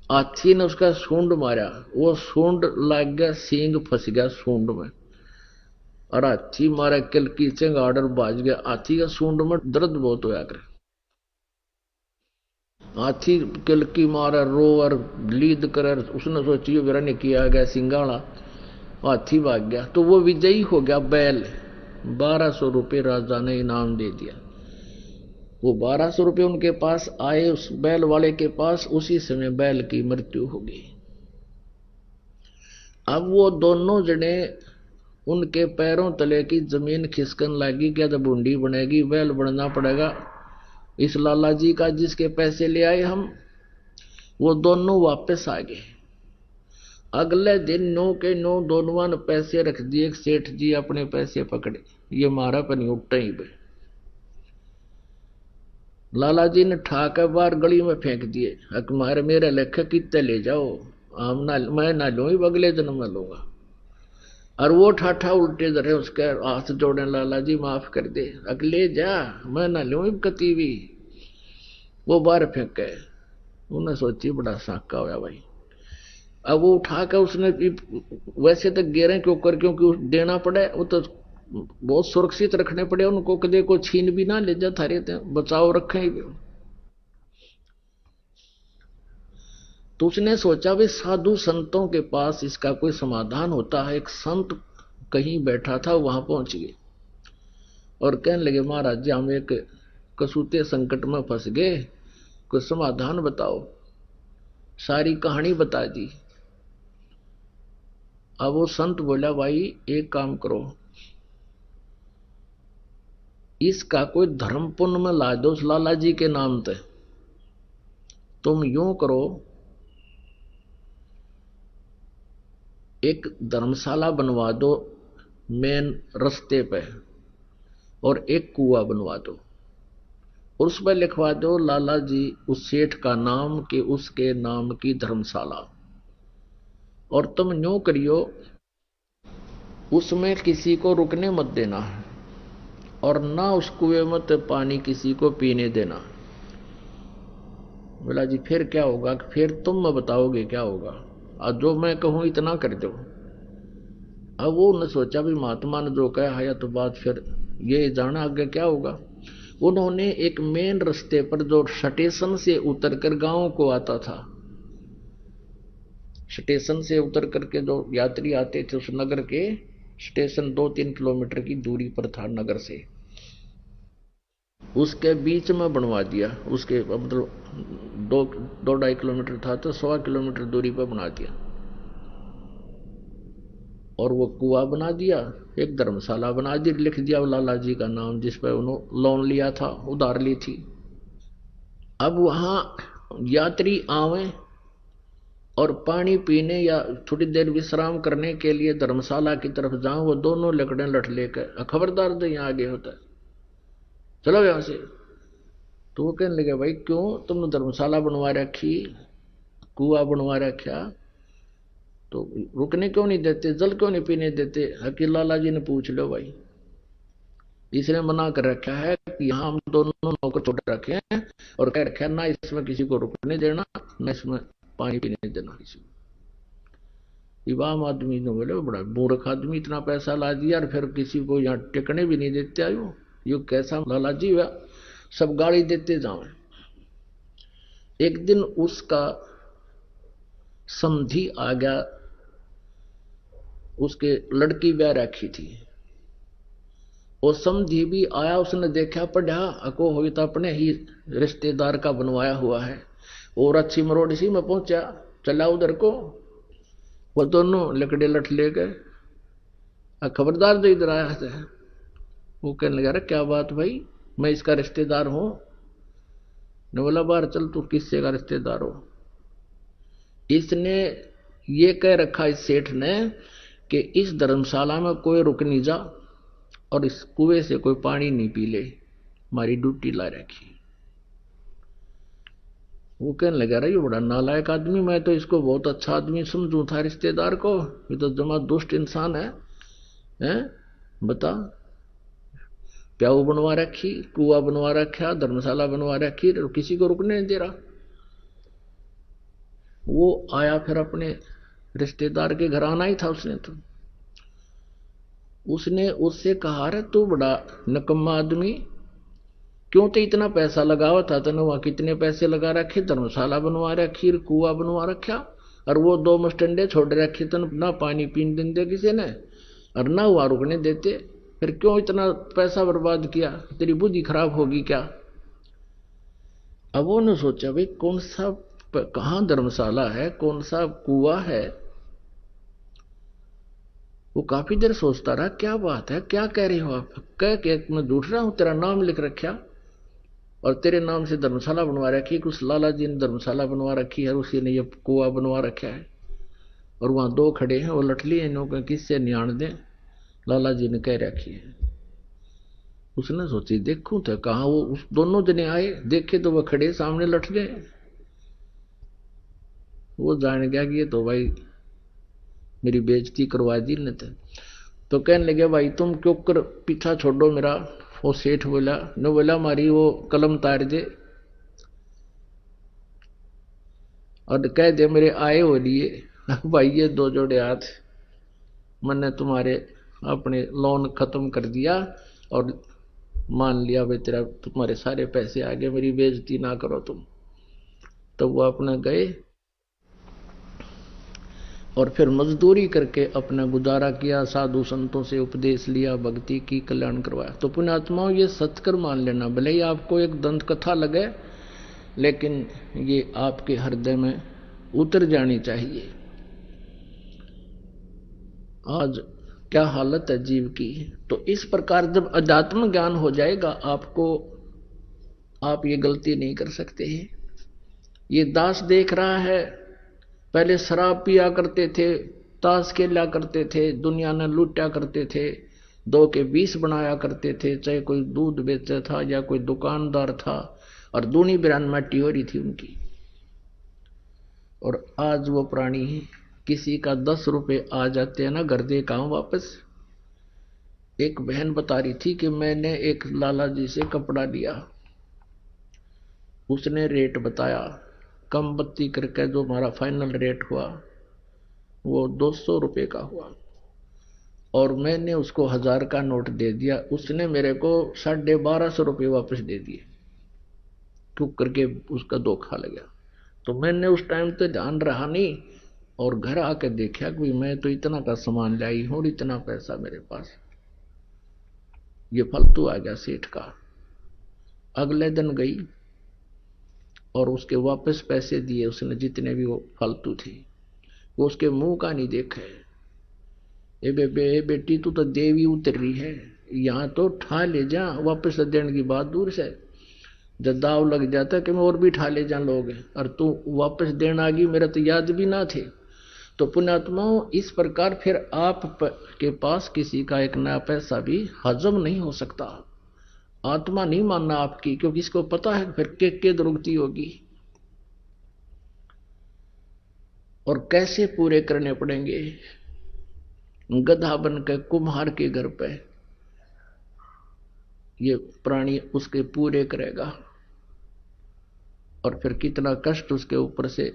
हाथी ने उसका सूंड मारा, वो सूंड लग गया, सींग फंस गया सूंड में, और हाथी मारा किल की चंगाड़ बाज गया। हाथी का सूंड में दर्द बहुत होया करे। हाथी किलकी मारा, रोवर लीद कर, उसने सोची मेरा नहीं किया गया सिंगाड़ा, हाथी भाग गया। तो वो विजयी हो गया बैल। 1200 रुपये राजा ने इनाम दे दिया। वो 1200 रुपये उनके पास आए, उस बैल वाले के पास, उसी समय बैल की मृत्यु हो गई। अब वो दोनों जने, उनके पैरों तले की जमीन खिसकन लगी, क्या तो बूंदी बनेगी, बैल बनना पड़ेगा इस लाला जी का जिसके पैसे ले आए हम। वो दोनों वापस आ गए। अगले दिन 9 के 9 दोनों ने पैसे रख दिए। सेठ जी अपने पैसे पकड़े, ये मारा पर नहीं उठा ही पे। लाला जी ने ठाकर बाहर गली में फेंक दिए, मारे मेरे लेखे कितने ले जाओ, हम ना, मैं ना लू, अगले जन्म में लूंगा। और वो ठाठा उल्टे धरे, उसके हाथ जोड़े, लाला जी माफ कर दे, अगले जा, मैं ना लू कती भी। वो बाहर फेंक गए। उन्हें सोची बड़ा साका होया भाई। अब वो उठा कर उसने, वैसे तो गिरे क्यों कर, क्योंकि देना पड़े, वो तो बहुत सुरक्षित रखने पड़े उनको, कदे को छीन भी ना ले जा, थारे बचाव रखे। तो उसने सोचा भी साधु संतों के पास इसका कोई समाधान होता है। एक संत कहीं बैठा था, वहां पहुंच गए और कहने लगे, महाराज जी हम एक कसूते संकट में फंस गए, कोई समाधान बताओ। सारी कहानी बता दी। अब वो संत बोला, भाई एक काम करो, इसका कोई धर्म पुण्य में ला दो उस लाला जी के नाम पे। तुम यूं करो, एक धर्मशाला बनवा दो मेन रास्ते पे, और एक कुआं बनवा दो, उस पर लिखवा दो लाला जी उस सेठ का नाम कि उसके नाम की धर्मशाला। और तुम यूं करियो, उसमें किसी को रुकने मत देना, और ना उस कुएं में पानी किसी को पीने देना। बोला जी फिर क्या होगा? फिर तुम मैं बताओगे क्या होगा, और जो मैं कहूं इतना कर दो। अब वो ने सोचा भी महात्मा ने जो कहा है तो बात, फिर ये जाना आगे क्या होगा। उन्होंने एक मेन रास्ते पर जो स्टेशन से उतरकर गांव को आता था, स्टेशन से उतर करके जो यात्री आते थे उस नगर के, स्टेशन 2-3 किलोमीटर की दूरी पर था नगर से, उसके बीच में बनवा दिया। उसके मतलब 2-2.5 किलोमीटर था तो 1.25 किलोमीटर दूरी पर बना दिया, और वो कुआं बना दिया, एक धर्मशाला बना दी, लिख दिया लाला जी का नाम जिस पर उन्होंने लोन लिया था, उधार ली थी। अब वहां यात्री आवे और पानी पीने या थोड़ी देर विश्राम करने के लिए धर्मशाला की तरफ जाऊं, वो दोनों लकड़े लठ लेकर, खबरदार तो यहाँ आगे होता है, चलो यहां से। तो वो कहने लगे भाई क्यों, तुमने धर्मशाला बनवा रखी, कुआं बनवा रखा, तो रुकने क्यों नहीं देते, जल क्यों नहीं पीने देते? हकील लाला जी ने पूछ लो भाई, इसने मना कर रखा है कि यहाँ हम दोनों नौकर छोटे रखे हैं और कह रखा है ना इसमें किसी को रुकने देना, ना इसमें पानी पीने देना किसी को। इमाम आदमी ने बोले बड़ा मूर्ख आदमी, इतना पैसा ला दिया और फिर किसी को यहाँ टिकने भी नहीं देते आयो, यो कैसा लाला जी हुआ, सब गाड़ी देते जाओ। एक दिन उसका समधी आ गया, उसके लड़की ब्याह रखी थी, वो समधी भी आया, उसने देखा पढ़ा अको हो तो अपने ही रिश्तेदार का बनवाया हुआ है, और अच्छी मरोड़ सी में पहुंचा, चला उधर को, वो दोनों लकड़े लठ ले गए, खबरदार जो इधर आया है। वो कहने लगा क्या बात भाई, मैं इसका रिश्तेदार हूं। ने बोला बाहर चल, तू किससे का रिश्तेदार हो? इसने ये कह रखा इस सेठ ने कि इस धर्मशाला में कोई रुक नहीं जा और इस कुएं से कोई पानी नहीं पी ले, हमारी ड्यूटी ला रखी। वो कहने लगा रहा ये बड़ा नालायक आदमी, मैं तो इसको बहुत अच्छा आदमी समझू था रिश्तेदार को, ये तो जमा दुष्ट इंसान है, हैं? बता, प्याऊ बनवा रखी, कुआं बनवा रखा, धर्मशाला बनवा रखी, तो किसी को रुकने नहीं दे रहा। वो आया फिर अपने रिश्तेदार के घर आना ही था उसने, तो उसने उससे कहा रे तू बड़ा नकम्मा आदमी, क्यों तो इतना पैसा लगावा था, तने वहां कितने पैसे लगा रखे, धर्मशाला बनवा रखी, कुआं बनवा रखा, और वो दो मस्टंडे छोड़ रखे, तन ना पानी पीने देते किसी ने और ना वहां रुकने देते, फिर क्यों इतना पैसा बर्बाद किया, तेरी बुद्धि खराब होगी क्या? अब वो ने सोचा भाई कौन सा, कहां धर्मशाला है, कौन सा कुआं है। वो काफी देर सोचता रहा, क्या बात है, क्या कह रहे हो आप? कह के मैं झूठ रहा हूं, तेरा नाम लिख रखा और तेरे नाम से धर्मशाला बनवा रखी, कुछ लाला जी ने धर्मशाला बनवा रखी है, उसी ने ये कुआं बनवा रखा है, और वहां दो खड़े हैं, वो लटली है, इन्हों किससे न्याण दे, लाला जी ने कह रखी है। उसने सोची देखूं तो कहा, वो उस दोनों जने आए, देखे तो वह खड़े सामने लट गए। वो जान गया कि ये तो भाई मेरी बेइज्जती करवा दी न। तो कहने लगे भाई तुम क्यों कर पीछा छोड़ो मेरा। वो सेठ बोला, न बोला मारी वो कलम तार दे और कह दे मेरे आए हो लिए भाई ये दो जोड़े हाथ, मैंने तुम्हारे अपने लोन खत्म कर दिया और मान लिया भाई तेरा तुम्हारे सारे पैसे आ गए, मेरी बेइज्जती ना करो तुम। तो वो अपना गए और फिर मजदूरी करके अपना गुजारा किया, साधु संतों से उपदेश लिया, भक्ति की, कल्याण करवाया। तो पुण्यात्माओं ये सत्कर मान लेना, भले ही आपको एक दंत कथा लगे लेकिन ये आपके हृदय में उतर जानी चाहिए। आज क्या हालत है जीव की। तो इस प्रकार जब अध्यात्म ज्ञान हो जाएगा आपको, आप ये गलती नहीं कर सकते हैं। ये दास देख रहा है, पहले शराब पिया करते थे, ताश खेला करते थे, दुनिया ने लूटा करते थे, 2 के 20 बनाया करते थे, चाहे कोई दूध बेचता था या कोई दुकानदार था, और दूनी बिरान माटी हो रही थी उनकी। और आज वो प्राणी किसी का 10 रुपए आ जाते हैं ना, घर दे काम वापस। एक बहन बता रही थी कि मैंने एक लाला जी से कपड़ा लिया, उसने रेट बताया, कम बत्ती करके जो हमारा फाइनल रेट हुआ वो 200 रुपये का हुआ, और मैंने उसको 1000 का नोट दे दिया, उसने मेरे को 1250 रुपये वापस दे दिए। टूक करके उसका धोखा लगा। तो मैंने उस टाइम तो ध्यान रहा नहीं, और घर आके देखा कि मैं तो इतना का सामान लाई हूं और इतना पैसा मेरे पास, ये फालतू आ गया सेठ का। अगले दिन गई और उसके वापस पैसे दिए उसने, जितने भी वो फालतू थे। वो उसके मुंह का नहीं देखा। ए बेटी तू तो देवी उतर रही है, यहाँ तो ठा ले जा, वापस देने की बात दूर से। जब दाव लग जाता कि मैं और भी ठा ले जा लोग, और तू वापस देना आ गई, मेरा तो याद भी ना थे। तो पुण्यात्माओं, इस प्रकार फिर आप के पास किसी का एक नया पैसा भी हजम नहीं हो सकता। आत्मा नहीं मानना आपकी, क्योंकि इसको पता है फिर के दुर्गति होगी और कैसे पूरे करने पड़ेंगे। गधा बनकर कुम्हार के घर पे ये प्राणी उसके पूरे करेगा, और फिर कितना कष्ट उसके ऊपर से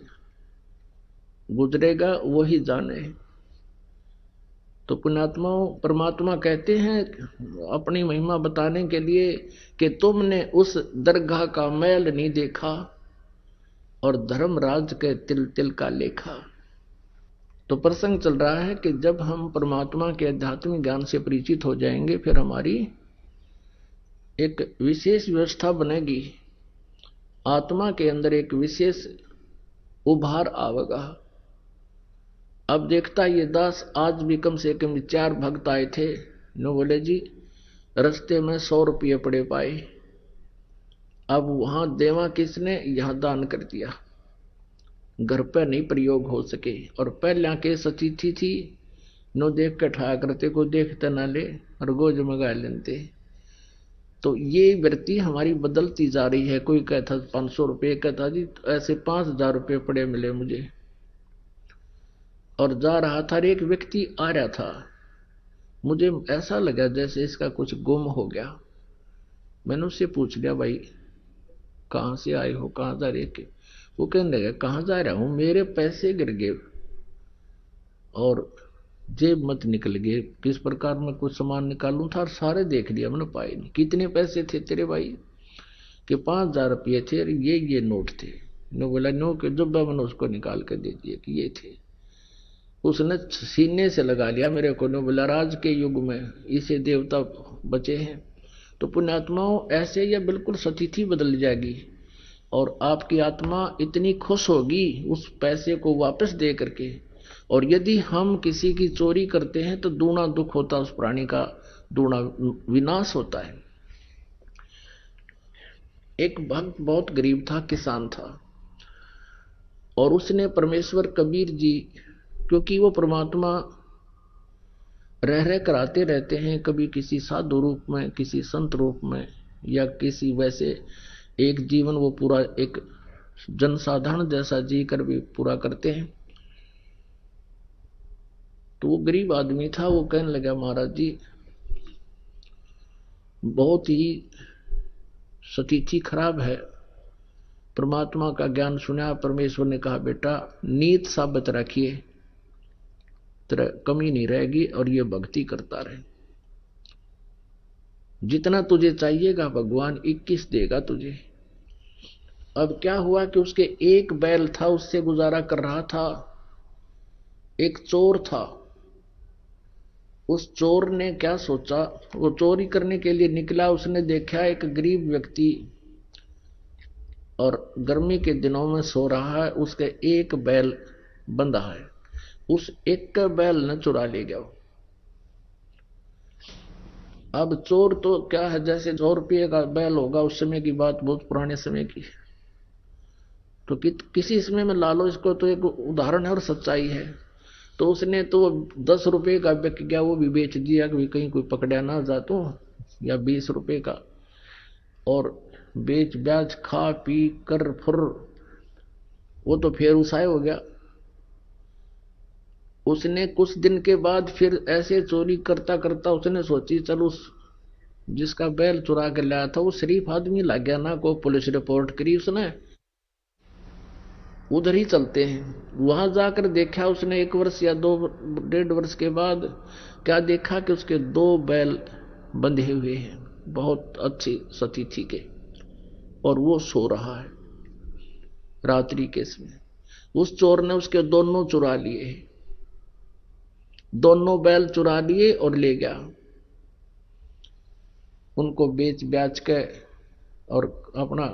गुजरेगा वही जाने। तो पुण्यात्माओं, परमात्मा कहते हैं अपनी महिमा बताने के लिए कि तुमने उस दरगाह का मैल नहीं देखा और धर्मराज के तिल तिल का लेखा। तो प्रसंग चल रहा है कि जब हम परमात्मा के आध्यात्मिक ज्ञान से परिचित हो जाएंगे, फिर हमारी एक विशेष व्यवस्था बनेगी, आत्मा के अंदर एक विशेष उभार आवेगा। अब देखता ये दास, आज भी कम से कम 4 भक्त आए थे, नो बोले जी रास्ते में 100 रुपये पड़े पाए। अब वहां देवा किसने, यहां दान कर दिया, घर पर नहीं प्रयोग हो सके। और पहले के सतिथि थी, नो देख के ठाया करते, को देखते ना ले और गोज मंगा लेते। तो ये वृत्ति हमारी बदलती जा रही है। कोई कहता 500 रुपये, कहता जी ऐसे 5000 रुपये पड़े मिले मुझे। और जा रहा था, एक व्यक्ति आ रहा था, मुझे ऐसा लगा जैसे इसका कुछ गुम हो गया। मैंने उससे पूछ लिया, भाई कहाँ से आए हो, कहाँ जा रहे थे? वो कहने लगा, कहाँ जा रहा हूँ, मेरे पैसे गिर गए और जेब मत निकल गए, किस प्रकार मैं कुछ सामान निकालूं था और सारे देख लिया, मैंने पाए नहीं। कितने पैसे थे तेरे भाई? कि 5000 रुपये थे, ये नोट थे। नो बोला, नो के जब मैंने उसको निकाल कर दे दिए कि ये थे। उसने सीने से लगा लिया मेरे को। नो बोला, राज के युग में इसे देवता बचे हैं। तो पुण्यात्माओं, ऐसे यह बिल्कुल स्थिति बदल जाएगी और आपकी आत्मा इतनी खुश होगी उस पैसे को वापस दे करके। और यदि हम किसी की चोरी करते हैं तो दूना दुख होता, उस प्राणी का दूना विनाश होता है। एक भक्त बहुत गरीब था, किसान था, और उसने परमेश्वर कबीर जी, क्योंकि वो परमात्मा रह कराते रहते हैं, कभी किसी साधु रूप में, किसी संत रूप में, या किसी वैसे एक जीवन वो पूरा एक जनसाधारण जैसा जी कर भी पूरा करते हैं। तो वो गरीब आदमी था, वो कहने लगा, महाराज जी बहुत ही स्थिति खराब है, परमात्मा का ज्ञान सुना, परमेश्वर ने कहा बेटा नीत साबित रखिए, तेरा कमी नहीं रहेगी और ये भक्ति करता रहे, जितना तुझे चाहिएगा भगवान 21 देगा तुझे। अब क्या हुआ कि उसके एक बैल था, उससे गुजारा कर रहा था। एक चोर था, उस चोर ने क्या सोचा, वो चोरी करने के लिए निकला, उसने देखा एक गरीब व्यक्ति और गर्मी के दिनों में सो रहा है, उसके एक बैल बंधा है, उस एक का बैल न चुरा ले गया। अब चोर तो क्या है, जैसे 100 रुपये का बैल होगा, उस समय की बात, बहुत पुराने समय की, तो किसी समय में लालो, इसको तो एक उदाहरण है और सच्चाई है। तो उसने तो 10 रुपये का बिक गया, वो भी बेच दिया कि कहीं कोई पकड़ा ना जा तो, या 20 रुपये का, और बेच ब्याज खा पी कर फुर वो तो फिर उसाए हो गया। उसने कुछ दिन के बाद फिर ऐसे चोरी करता करता उसने सोची, चल उस जिसका बैल चुरा के लाया था वो शरीफ आदमी लग गया ना, को पुलिस रिपोर्ट करी उसने, उधर ही चलते हैं। वहां जाकर देखा उसने 1 वर्ष या 2-1.5 वर्ष के बाद क्या देखा कि उसके 2 बैल बंधे हुए हैं, बहुत अच्छी स्थिति के, और वो सो रहा है रात्रि के समय। उस चोर ने उसके दोनों चुरा लिए, दोनों बैल चुरा लिए और ले गया, उनको बेच ब्याच के और अपना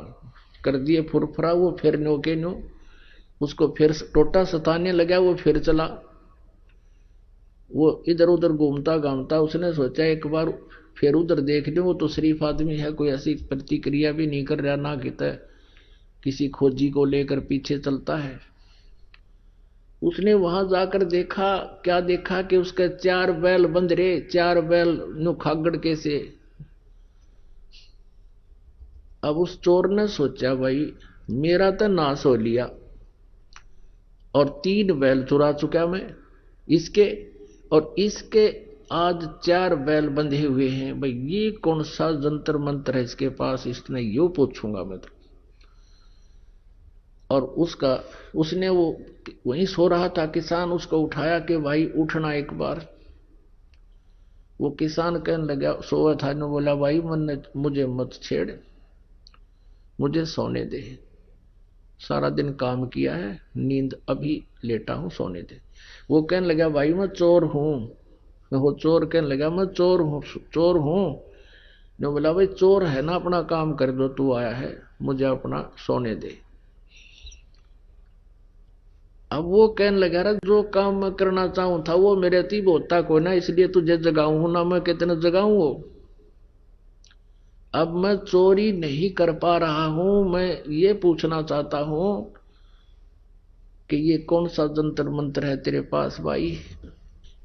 कर दिए फुरफुरा। वो फिर नो के नो उसको फिर टोटा सताने लगा, वो फिर चला, वो इधर उधर घूमता घामता। उसने सोचा एक बार फिर उधर देख लो, वो तो शरीफ आदमी है, कोई ऐसी प्रतिक्रिया भी नहीं कर रहा, ना किसी खोजी को लेकर पीछे चलता है। उसने वहां जाकर देखा, क्या देखा कि उसके 4 बैल बंध रहे, 4 बैल नुखागड़ के से। अब उस चोर ने सोचा, भाई मेरा तो नाश हो लिया और 3 बैल चुरा चुका मैं इसके, और इसके आज 4 बैल बंधे हुए हैं। भाई ये कौन सा जंतर मंत्र है इसके पास, इसने यो पूछूंगा मैं तो। और उसने वो वहीं सो रहा था किसान, उसको उठाया कि भाई उठना एक बार। वो किसान कहने लगा, सोया था, ने बोला भाई मुझे मत छेड़, मुझे सोने दे, सारा दिन काम किया है, नींद अभी लेटा हूं, सोने दे। वो कहने लगा भाई मैं चोर हूं। वो चोर कहने लगा मैं चोर हूं, चोर हूं। ने बोला भाई चोर है ना, अपना काम कर दो, तू आया है, मुझे अपना सोने दे। अब वो कहने लगा रहा, जो काम मैं करना चाहूं था वो मेरे तीब होता कोई ना, इसलिए तुझे जगाऊं ना, मैं कितने जगाऊं वो। अब मैं चोरी नहीं कर पा रहा हूं, मैं ये पूछना चाहता हूं कि ये कौन सा जंतर मंत्र है तेरे पास भाई।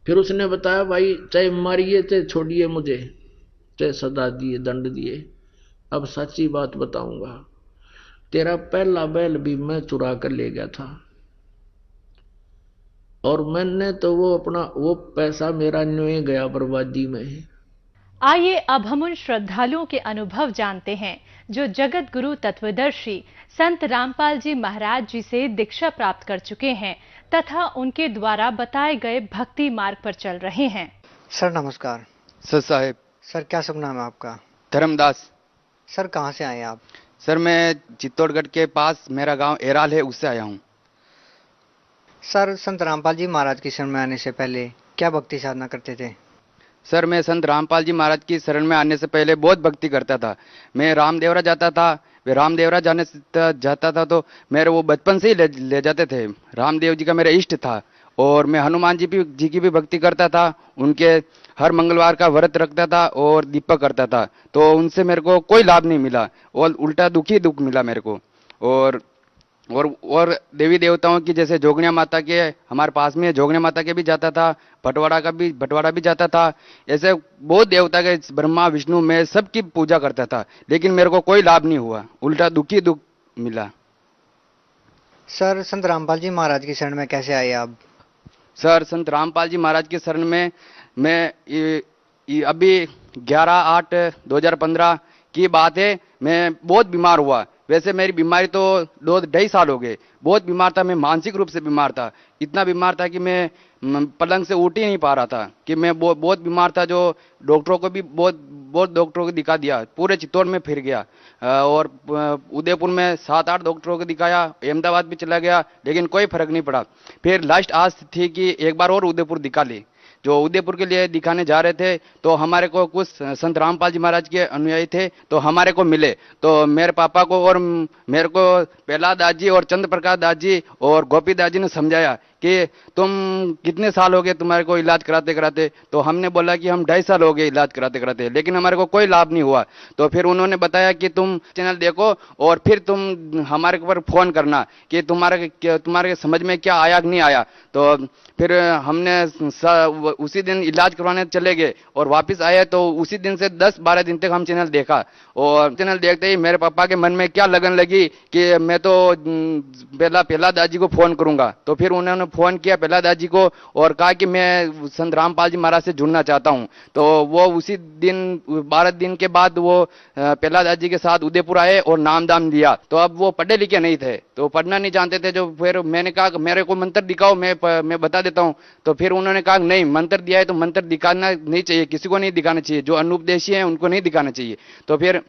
फिर उसने बताया, भाई चाहे मारिए चाहे छोड़िए मुझे, चाहे सजा दिए दंड दिए, अब सच्ची बात बताऊंगा, तेरा पहला बैल भी मैं चुरा कर ले गया था, और मैंने तो वो पैसा मेरा न्यों गया बर्बादी में। आइए अब हम उन श्रद्धालुओं के अनुभव जानते हैं जो जगत गुरु तत्वदर्शी संत रामपाल जी महाराज जी से दीक्षा प्राप्त कर चुके हैं तथा उनके द्वारा बताए गए भक्ति मार्ग पर चल रहे हैं। सर नमस्कार। सर साहेब। सर क्या शुभ नाम है आपका? धर्मदास। सर कहाँ से आए आप? सर मैं चित्तौड़गढ़ के पास मेरा गांव एराल है, उससे आया हूँ। सर संत रामपाल जी महाराज की शरण में आने से पहले क्या भक्ति साधना करते थे? सर मैं संत रामपाल जी महाराज की शरण में आने से पहले बहुत भक्ति करता था। मैं रामदेवरा जाता था, वे रामदेवरा जाता था तो मेरे वो बचपन से ही ले जाते थे। रामदेव जी का मेरा इष्ट था, और मैं हनुमान जी की भी भक्ति करता था, उनके हर मंगलवार का व्रत रखता था और दीपक करता था। तो उनसे मेरे को कोई लाभ नहीं मिला और उल्टा दुख मिला मेरे को। और देवी देवताओं की जैसे जोगनिया माता के हमारे पास में जोगनिया माता के भी जाता था, बटवाड़ा भी जाता था। ऐसे बहुत देवता के ब्रह्मा विष्णु में सबकी पूजा करता था, लेकिन मेरे को कोई लाभ नहीं हुआ, उल्टा दुख मिला। सर संत रामपाल जी महाराज की शरण में कैसे आए आप? सर संत रामपाल जी महाराज की शरण में मैं अभी 11/8/2015 की बात है। मैं बहुत बीमार हुआ। वैसे मेरी बीमारी तो 2-2.5 साल हो गए। बहुत बीमार था मैं, मानसिक रूप से बीमार था। इतना बीमार था कि मैं पलंग से उठ ही नहीं पा रहा था, कि मैं बहुत बीमार था। जो डॉक्टरों को भी बहुत डॉक्टरों को दिखा दिया, पूरे चित्तौड़ में फिर गया, और उदयपुर में 7-8 डॉक्टरों को दिखाया, अहमदाबाद भी चला गया, लेकिन कोई फर्क नहीं पड़ा। फिर लास्ट आज थी कि एक बार और उदयपुर दिखा ली। जो उदयपुर के लिए दिखाने जा रहे थे तो हमारे को कुछ संत रामपाल जी महाराज के अनुयायी थे, तो हमारे को मिले। तो मेरे पापा को और मेरे को प्रहलाद दास जी और चंद्र प्रकाश दास जी और गोपी दास जी ने समझाया कि तुम कितने साल हो गए तुम्हारे को इलाज कराते कराते। तो हमने बोला कि हम 2.5 साल हो गए इलाज कराते कराते, लेकिन हमारे को कोई लाभ नहीं हुआ। तो फिर उन्होंने बताया कि तुम चैनल देखो और फिर तुम हमारे ऊपर फोन करना कि तुम्हारे समझ में क्या आया कि नहीं आया। तो फिर हमने उसी दिन इलाज करवाने चले गए और वापस आए। तो उसी दिन से 10-12 दिन तक हम चैनल देखा, और चैनल देखते ही मेरे पापा के मन में क्या लगन लगी कि मैं तो पहला दादी को फोन करूंगा। तो फिर उन्होंने फोन किया पहला दादी को और कहा कि मैं संत रामपाल जी महाराज से जुड़ना चाहता हूं। तो वो उसी दिन 12 दिन के बाद वो पहला दादी के साथ उदयपुर आए और नाम दाम दिया। तो अब वो पढ़े लिखे नहीं थे, तो पढ़ना नहीं जानते थे। जो फिर मैंने कहा मेरे को मंत्र दिखाओ, मैं बता देता हूं। तो फिर उन्होंने कहा नहीं, मंत्र दिया है तो मंत्र दिखाना नहीं चाहिए, किसी को नहीं दिखाना चाहिए, जो अनुपदेशी है उनको नहीं दिखाना चाहिए। तो फिर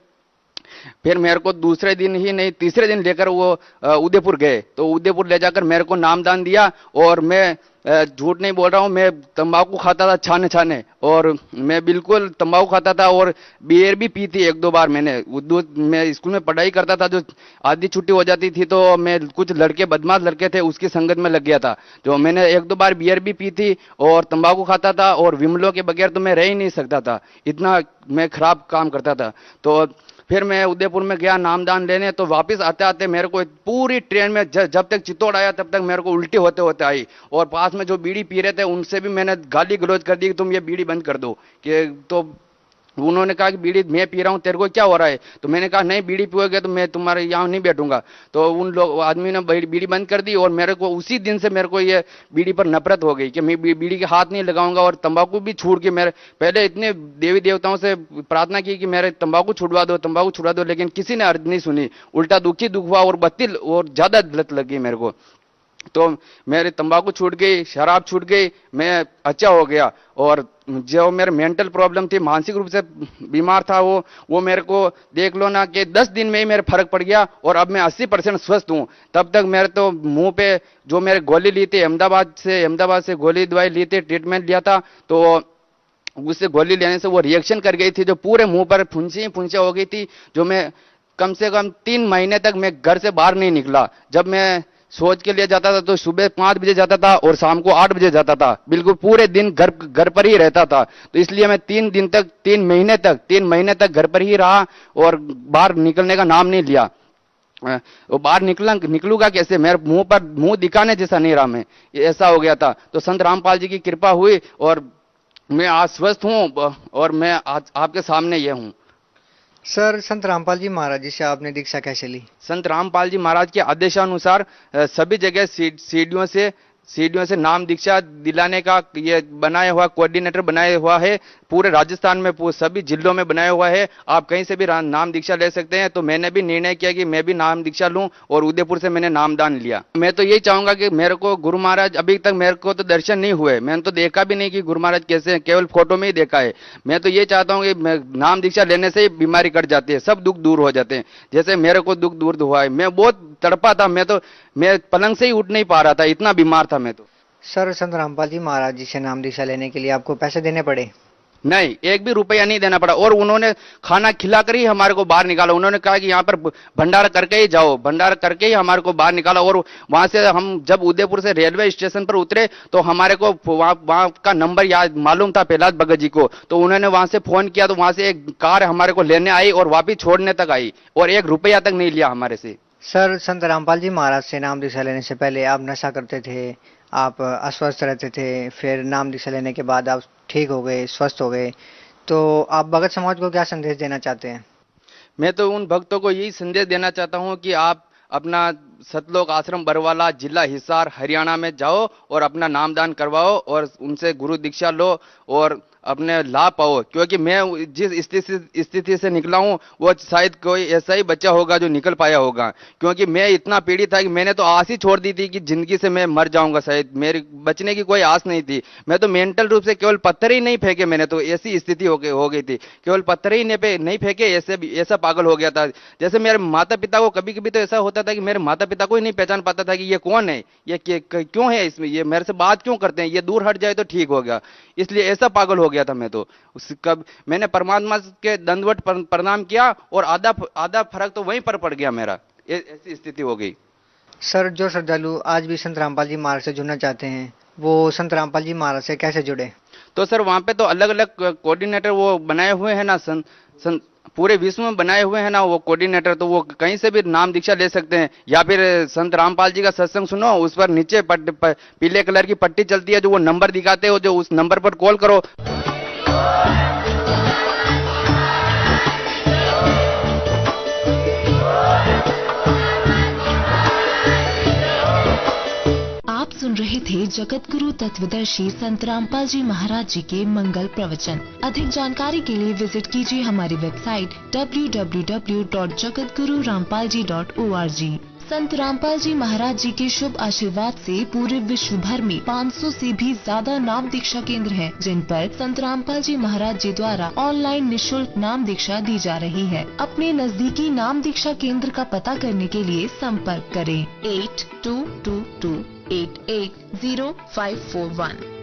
फिर मेरे को दूसरे दिन ही नहीं, तीसरे दिन लेकर वो उदयपुर गए, तो उदयपुर ले जाकर मेरे को नामदान दिया। और मैं झूठ नहीं बोल रहा हूँ, मैं तंबाकू खाता था छाने छाने, और मैं बिल्कुल तंबाकू खाता था, और बियर भी पी थी एक दो बार मैंने। मैं स्कूल में पढ़ाई करता था, जो आधी छुट्टी हो जाती थी तो मैं कुछ लड़के, बदमाश लड़के थे, उसकी संगत में लग गया था, जो मैंने एक दो बार बियर भी पी थी और तंबाकू खाता था, और विमलो के बगैर तो मैं रह ही नहीं सकता था, इतना मैं खराब काम करता था। तो फिर मैं उदयपुर में गया नामदान लेने, तो वापस आते आते मेरे को पूरी ट्रेन में जब तक चित्तौड़ आया तब तक मेरे को उल्टी होते होते आई। और पास में जो बीड़ी पी रहे थे उनसे भी मैंने गाली गलौज कर दी कि तुम ये बीड़ी बंद कर दो, कि तो उन्होंने कहा कि बीड़ी मैं पी रहा हूं, तेरे को क्या हो रहा है? तो मैंने कहा नहीं, बीड़ी पियोगे तो मैं तुम्हारे यहाँ नहीं बैठूंगा। तो उन लोग आदमी ने बीड़ी बंद कर दी, और मेरे को उसी दिन से मेरे को ये बीड़ी पर नफरत हो गई कि मैं बीड़ी के हाथ नहीं लगाऊंगा, और तंबाकू भी छूट के मेरे पहले इतने देवी देवताओं से प्रार्थना की कि मेरे तंबाकू छुड़वा दो, तंबाकू छुड़वा दो, लेकिन किसी ने अर्ज नहीं सुनी, उल्टा दुखी दुख हुआ और बत्ती और ज्यादा लत लग गई मेरे को। तो मेरे तंबाकू छूट गई, शराब छूट गई, मैं अच्छा हो गया। और जो मेरे मेंटल प्रॉब्लम थी, मानसिक रूप से बीमार था, वो मेरे को देख लो ना कि 10 दिन में ही मेरे फर्क पड़ गया, और अब मैं 80% स्वस्थ हूं। तब तक मेरे तो मुंह पे जो मेरे गोली ली थी अहमदाबाद से गोली दवाई ली थी, ट्रीटमेंट लिया था, तो उससे गोली लेने से वो रिएक्शन कर गई थी, जो पूरे मुंह पर फुंसी हो गई थी, जो मैं कम से कम 3 महीने तक मैं घर से बाहर नहीं निकला। जब मैं सोच के लिए जाता था तो सुबह 5 बजे जाता था और शाम को 8 बजे जाता था, बिल्कुल पूरे दिन घर पर ही रहता था। तो इसलिए मैं 3 महीने तक घर पर ही रहा और बाहर निकलने का नाम नहीं लिया। वो बाहर निकलूंगा कैसे? मेरे मुंह दिखाने जैसा नहीं रहा मैं, ऐसा हो गया था। तो संत रामपाल जी की कृपा हुई और मैं आज स्वस्थ हूं, और मैं आज आपके सामने ये हूं। सर, संत रामपाल जी महाराज जी से आपने दीक्षा कैसे ली? संत रामपाल जी महाराज के आदेशानुसार सभी जगह सीढ़ियों से नाम दीक्षा दिलाने का ये बनाया हुआ कोऑर्डिनेटर बनाया हुआ है, पूरे राजस्थान में सभी जिलों में बनाया हुआ है। आप कहीं से भी नाम दीक्षा ले सकते हैं। तो मैंने भी निर्णय किया कि मैं भी नाम दीक्षा लूं, और उदयपुर से मैंने नामदान लिया। मैं तो यही चाहूंगा कि मेरे को गुरु महाराज, अभी तक मेरे को तो दर्शन नहीं हुए, मैंने तो देखा भी नहीं कि गुरु महाराज कैसे हैं, केवल फोटो में ही देखा है। मैं तो ये चाहता हूँ कि नाम दीक्षा लेने से ही बीमारी कट जाती है, सब दुख दूर हो जाते हैं, जैसे मेरे को दुख दूर हुआ है। मैं बहुत तड़पा था, मैं पलंग से ही उठ नहीं पा रहा था, इतना बीमार था मैं तो। सर, संत रामपाल जी महाराज जी से नाम दीक्षा लेने के लिए आपको पैसे देने पड़े? नहीं, एक भी रुपया नहीं देना पड़ा, और उन्होंने खाना खिलाकर ही हमारे को बाहर निकाला। उन्होंने कहा कि यहाँ पर भंडारा करके ही जाओ, भंडारा करके ही हमारे को बाहर निकाला। और वहां से हम जब उदयपुर से रेलवे स्टेशन पर उतरे तो हमारे को वहां का नंबर याद मालूम था प्रहलाद भगत जी को, तो उन्होंने वहां से फोन किया, तो वहां से एक कार हमारे को लेने आई और वापिस छोड़ने तक आई, और 1 रुपया तक नहीं लिया हमारे से। सर, संत रामपाल जी महाराज से नाम दीक्षा लेने से पहले आप नशा करते थे, आप अस्वस्थ रहते थे, फिर नाम दीक्षा लेने के बाद आप ठीक हो गए, स्वस्थ हो गए, तो आप भगत समाज को क्या संदेश देना चाहते हैं? मैं तो उन भक्तों को यही संदेश देना चाहता हूं कि आप अपना सतलोक आश्रम बरवाला, जिला हिसार, हरियाणा में जाओ और अपना नामदान करवाओ और उनसे गुरु दीक्षा लो और अपने लाभ पाओ। क्योंकि मैं जिस स्थिति से निकला हूं वो शायद कोई ऐसा ही बच्चा होगा जो निकल पाया होगा, क्योंकि मैं इतना पीड़ित था कि मैंने तो आस ही छोड़ दी थी कि जिंदगी से मैं मर जाऊंगा, शायद मेरी बचने की कोई आस नहीं थी। मैं तो मेंटल रूप से केवल पत्थर ही नहीं फेंके, मैंने तो ऐसी स्थिति हो गई थी, केवल पत्थर ही नहीं फेंके, ऐसा पागल हो गया था। जैसे मेरे माता पिता को कभी कभी तो ऐसा होता था कि मेरे माता पिता को ही नहीं पहचान पाता था कि ये कौन है, ये क्यों है इसमें, ये मेरे से बात क्यों करते हैं, ये दूर हट जाए तो ठीक हो गया। इसलिए ऐसा पागल हो गया था मैं तो। कब मैंने परमात्मा के दंडवत प्रणाम किया और आधा फर्क तो वहीं पर पड़ गया मेरा, ऐसी स्थिति हो गई। सर, जो श्रद्धालु आज भी संत रामपाल जी महाराज से जुड़ना चाहते हैं वो संत रामपाल जी महाराज से कैसे जुड़े? तो सर वहां पे तो अलग अलग कोऑर्डिनेटर वो बनाए हुए हैं ना, पूरे विश्व में बनाए हुए हैं ना वो कोऑर्डिनेटर, तो वो कहीं से भी नाम दीक्षा ले सकते हैं। या फिर संत रामपाल जी का सत्संग सुनो, उस पर नीचे पीले कलर की पट्टी चलती है, जो वो नंबर दिखाते हो, जो उस नंबर पर कॉल करो। आप सुन रहे थे जगत गुरु तत्वदर्शी संत रामपाल जी महाराज जी के मंगल प्रवचन। अधिक जानकारी के लिए विजिट कीजिए हमारी वेबसाइट www.jagatgururampalji.org। संत रामपाल जी महाराज जी के शुभ आशीर्वाद से पूरे विश्व भर में 500 से भी ज्यादा नाम दीक्षा केंद्र हैं, जिन पर संत रामपाल जी महाराज जी द्वारा ऑनलाइन निःशुल्क नाम दीक्षा दी जा रही है। अपने नजदीकी नाम दीक्षा केंद्र का पता करने के लिए संपर्क करें 8222880541।